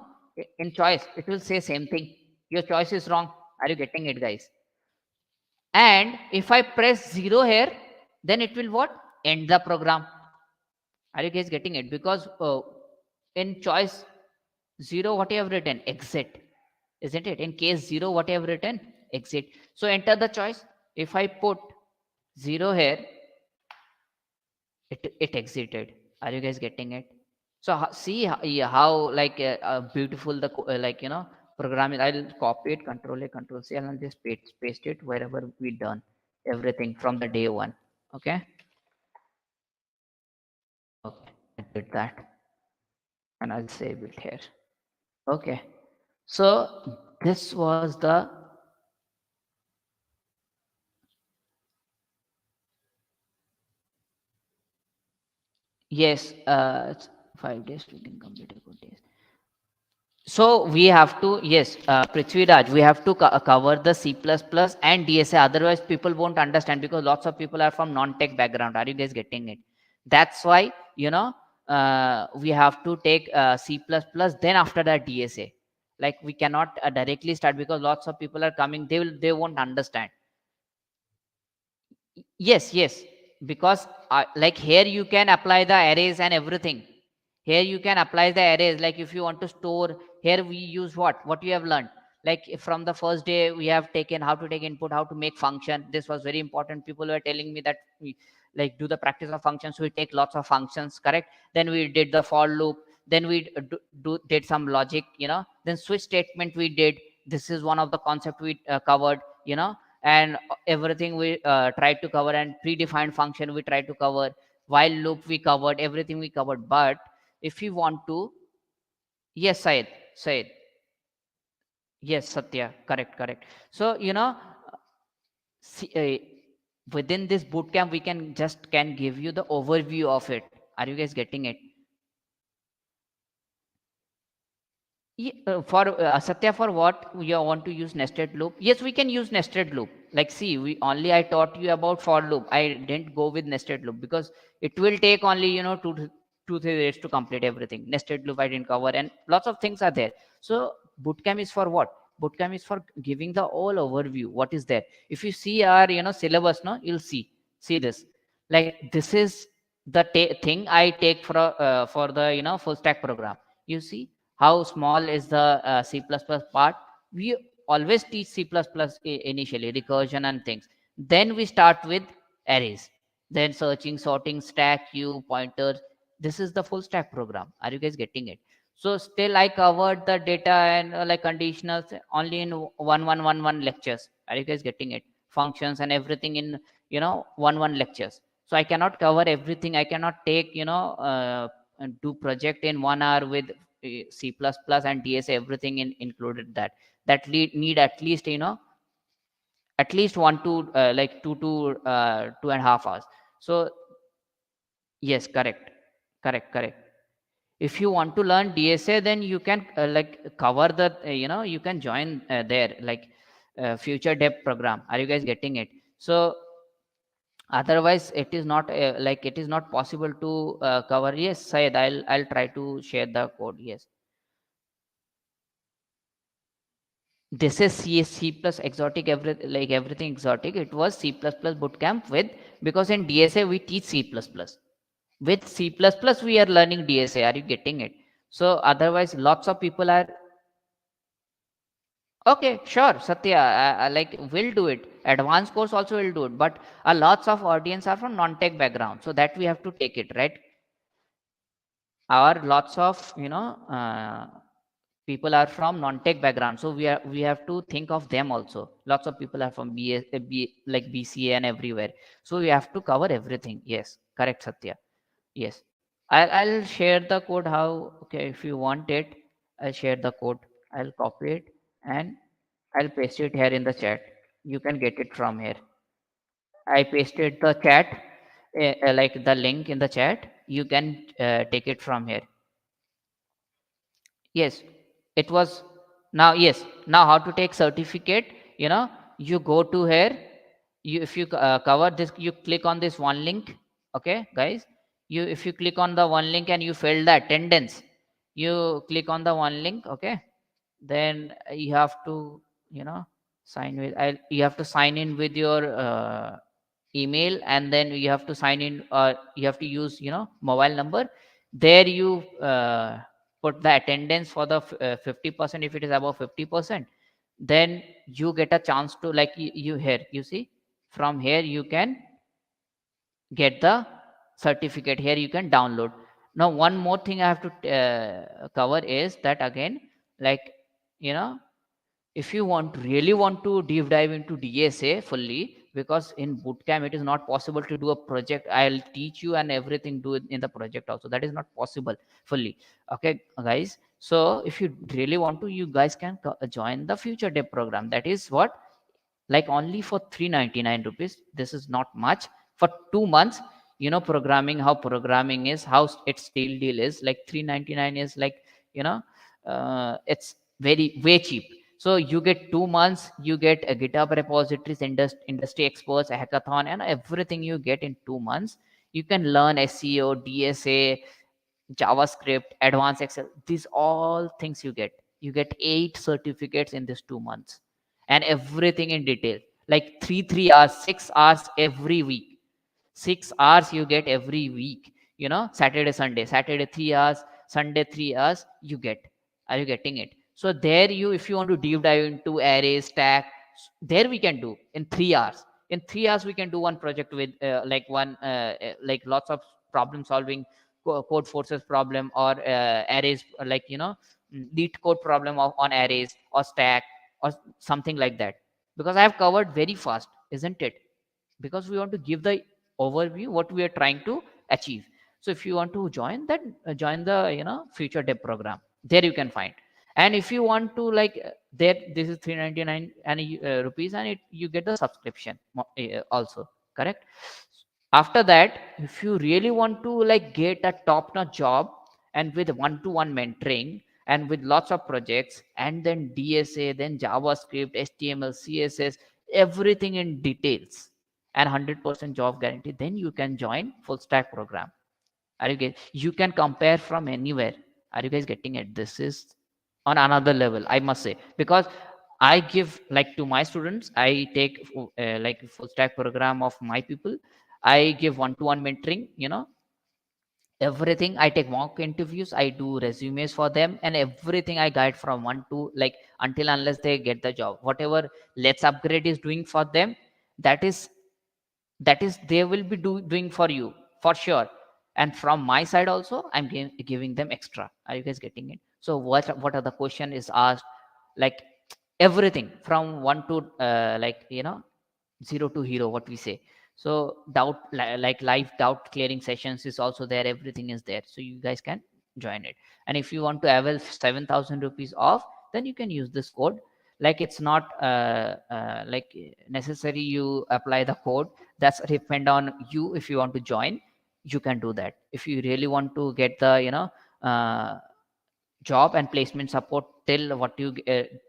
in choice, it will say same thing. Your choice is wrong. Are you getting it, guys? And if I press 0 here, then it will what? End the program. Are you guys getting it? Because in choice 0, what you have written? Exit. Isn't it? In case 0, what you have written? Exit. So enter the choice. If I put 0 here, it exited. Are you guys getting it? So see how like beautiful the program is. I'll copy it, control A, control C, and I'll just paste it wherever we done everything from the day one. Okay. Okay, I did that, and I'll save it here. Okay. So this was the, yes, 5 days we can complete a good days. So we have to, yes, Prithviraj, we have to cover the C++ and DSA. Otherwise, people won't understand because lots of people are from non-tech background. Are you guys getting it? That's why, we have to take C++, then after that DSA. Like we cannot directly start because lots of people are coming. They won't understand. Yes, yes, because like here you can apply the arrays and everything. Here you can apply the arrays. Like if you want to store, here we use what you have learned. Like from the first day we have taken how to take input, how to make function. This was very important. People were telling me that we like do the practice of functions. We take lots of functions, correct? Then we did the for loop. Then we did some logic, then switch statement we did. This is one of the concept we covered, and everything we tried to cover, and predefined function we tried to cover, while loop we covered, everything we covered. But if you want to, yes, Syed, yes, Satya, correct. So see, within this bootcamp we can give you the overview of it. Are you guys getting it? For Satya, for what you want to use nested loop? Yes, we can use nested loop. Like, see, I taught you about for loop. I didn't go with nested loop because it will take only 2 3 days to complete everything. Nested loop I didn't cover, and lots of things are there. So bootcamp is for what? Bootcamp is for giving the all overview. What is there? If you see our syllabus, no, you'll see this. Like this is the thing I take for the full stack program. You see how small is the C++ part. We always teach C++ initially, recursion and things. Then we start with arrays, then searching, sorting, stack, queue, pointers. This is the full stack program. Are you guys getting it? So still I covered the data and like conditionals only in 1111 lectures. Are you guys getting it? Functions and everything in 1 lectures. So I cannot cover everything. I cannot take and do project in 1 hour with C++ and DSA, everything included that. That need at least at least 2 to 2.5 hours. So yes, correct. If you want to learn DSA, then you can like cover the you can join there, like future depth program. Are you guys getting it? So otherwise it is not like it is not possible to cover. Yes, Syed, I'll try to share the code. Yes, this is C plus exotic, everything exotic. It was C plus plus bootcamp with, because in DSA we teach C plus plus. With C plus plus we are learning DSA. Are you getting it? So otherwise lots of people are okay. Sure, Satya. Like we'll do it. Advanced course also will do it. But a lots of audience are from non-tech background, so that we have to take it, right? Our lots of people are from non-tech background, so we have to think of them also. Lots of people are from like BCA and everywhere, so we have to cover everything. Yes, correct, Satya. Yes, I'll share the code. How? Okay, if you want it, I'll share the code. I'll copy it and I'll paste it here in the chat. You can get it from here. I pasted the chat, like the link in the chat. You can take it from here. Yes, it was. Now yes, now how to take certificate? You go to here. If you cover this, you click on this one link. Okay, guys, if you click on the one link and you fill the attendance, you click on the one link. Okay, then you have to sign with. You have to sign in with your email, and then you have to sign in. You have to use mobile number. There you put the attendance for the 50%. If it is above 50%, then you get a chance to, like, you here you see, from here you can get the certificate. Here you can download. Now one more thing I have to cover is that, again, like, you know if you really want to deep dive into DSA fully, because in bootcamp it is not possible to do a project. I'll teach you and everything, do it in the project also. That is not possible fully. Okay, guys. So if you really want to, you guys can join the future dev program. That is what, like, only for 399 rupees. This is not much for 2 months. Programming, how programming is, how its steel deal is, like 399 is like, it's very way cheap. So you get 2 months, you get a GitHub repositories, industry experts, a hackathon, and everything you get in 2 months. You can learn SEO, DSA, JavaScript, advanced Excel. These all things you get. You get 8 certificates in this 2 months, and everything in detail. Like 3 hours, 6 hours every week. 6 hours you get every week. Saturday, Sunday, Saturday 3 hours, Sunday 3 hours. You get. Are you getting it? So there, if you want to deep dive into arrays, stack, there we can do in 3 hours. In 3 hours we can do one project with like lots of problem solving, code forces problem, or arrays, like lead code problem on arrays or stack or something like that. Because I have covered very fast, isn't it? Because we want to give the overview what we are trying to achieve. So if you want to join that, join the future dev program. There you can find. And if you want to, like, there, this is 399 and rupees, and you get the subscription also. Correct. After that, if you really want to, like, get a top notch job and with one to one mentoring, and with lots of projects, and then DSA, then JavaScript, HTML, CSS, everything in details, and 100% job guarantee, then you can join full stack program. Are you guys? You can compare from anywhere. Are you guys getting it? This is on another level, I must say, because I give, like, to my students, I take like full stack program of my people. I give one-to-one mentoring. Everything. I take mock interviews. I do resumes for them, and everything I guide from one to, like, until unless they get the job. Whatever Let's Upgrade is doing for them, that is they will be doing for you for sure. And from my side also, I'm giving them extra. Are you guys getting it? So what are the question is asked, like, everything from one to like, zero to hero, what we say. So doubt, like live doubt clearing sessions is also there. Everything is there, so you guys can join it. And if you want to avail 7,000 rupees off, then you can use this code. Like, it's not like necessary you apply the code. That's depend on you. If you want to join, you can do that. If you really want to get the uh, job and placement support till what you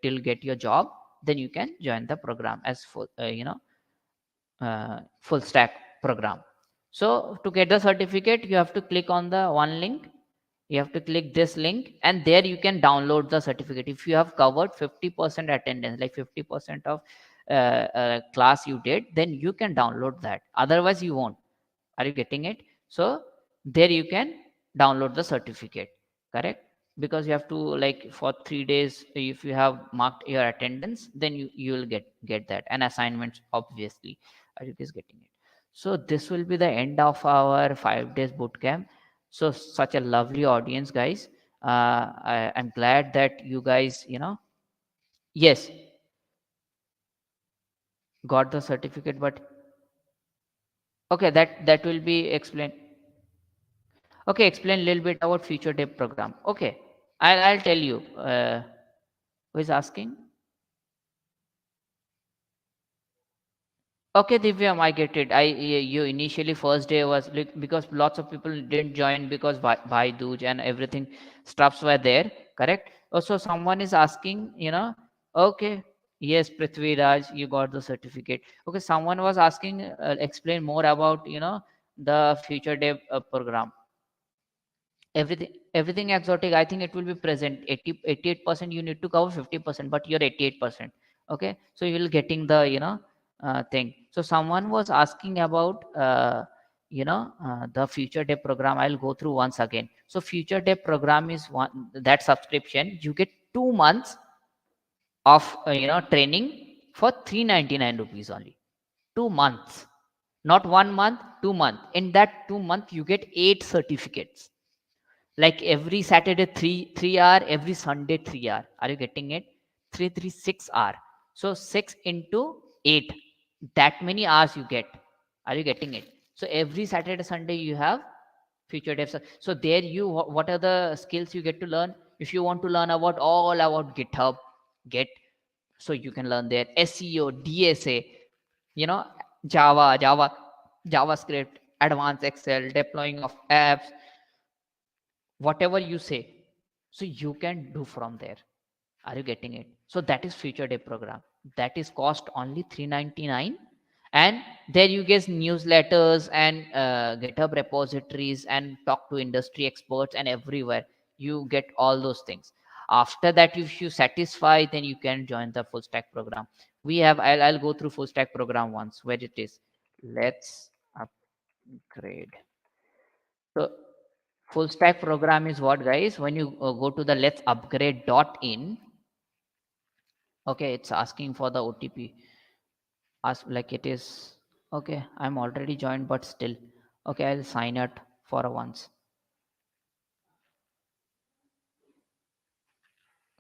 till get your job, then you can join the program as full full stack program. So to get the certificate, you have to click on the one link. You have to click this link, and there you can download the certificate. If you have covered 50% attendance, like 50% of class you did, then you can download that. Otherwise you won't. Are you getting it? So there you can download the certificate, correct? Because you have to, like, for 3 days, if you have marked your attendance, then you will get that, and assignments, obviously. Are you guys getting it? So this will be the end of our 5 days bootcamp. So such a lovely audience, guys. I'm glad that you guys, yes, got the certificate. But okay, that will be explained. Okay, explain a little bit about future day program. Okay, I'll tell you. Who is asking? Okay, Divyam, I get it. You initially first day was like, because lots of people didn't join because Bhai Dooj and everything stuffs were there, correct? Also, someone is asking, okay, yes, Prithvi Raj, you got the certificate. Okay, someone was asking, explain more about, the future day program. Everything exotic, I think it will be present. 88% you need to cover 50%, but you're 88%. Okay, so you will getting the thing. So someone was asking about the future day program. I'll go through once again. So future day program is one, that subscription you get 2 months of training for 399 rupees only. 2 months, not 1 month, 2 month. In that 2 month you get 8 certificates, like every Saturday 3 hour, every Sunday 3 hour. Are you getting it? 6 hour. So 6 into 8, that many hours you get. Are you getting it? So every Saturday Sunday you have future devs. So there you, what are the skills you get to learn? If you want to learn about all about GitHub, get, so you can learn there. SEO, DSA, you know JavaScript, advanced Excel, deploying of apps, whatever you say, so you can do from there. Are you getting it? So that is future day program. That is cost only 399. And there you get newsletters and GitHub repositories and talk to industry experts, and everywhere you get all those things. After that, if you satisfy, then you can join the full stack program. We have, I'll go through full stack program once, where it is. Let's upgrade. So full stack program is what, guys? When you go to the LetsUpgrade.in, okay, it's asking for the OTP. Ask, like, it is okay. I'm already joined, but still, okay, I'll sign it for once.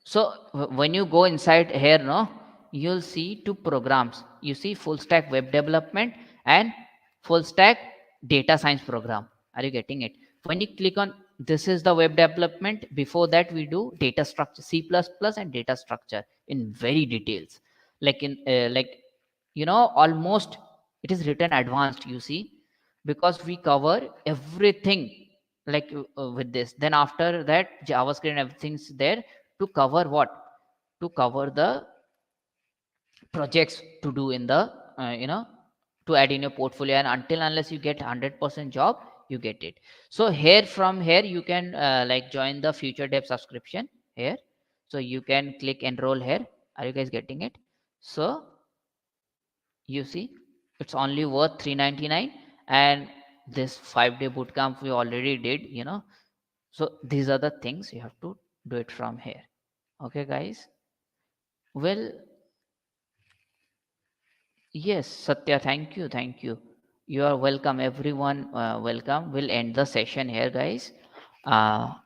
So when you go inside here, no, you'll see two programs. You see full stack web development and full stack data science program. Are you getting it? When you click on, this is the web development. Before that, we do data structure, C++ and data structure in very details. Like in almost it is written advanced, you see, because we cover everything like with this. Then after that, JavaScript and everything's there to cover what? To cover the projects to do in the to add in your portfolio, and until unless you get 100% job, you get it. So here, from here you can like join the future dev subscription here. So you can click enroll here. Are you guys getting it? So you see, it's only worth 399, and this 5-day bootcamp we already did, so these are the things you have to do it from here. Okay guys. Well, yes, Satya, thank you, thank you. You are welcome, everyone. Welcome. We'll end the session here, guys.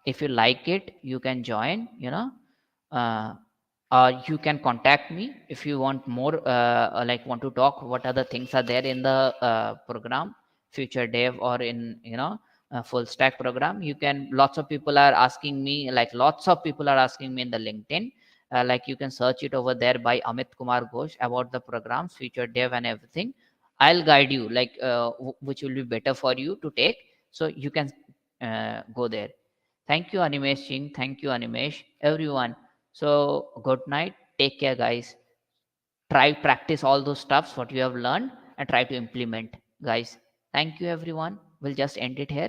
If you like it, you can join. Uh, or you can contact me if you want more. Like want to talk. What other things are there in the program, future dev, or in full stack program? You can. Lots of people are asking me. Like lots of people are asking me in the LinkedIn, like you can search it over there by Amit Kumar Ghosh about the programs, future dev and everything. I'll guide you like which will be better for you to take. So you can go there. Thank you, Animesh Singh. Thank you, Animesh. Everyone. So good night. Take care, guys. Try practice all those stuffs what you have learned and try to implement, guys. Thank you, everyone. We'll just end it here.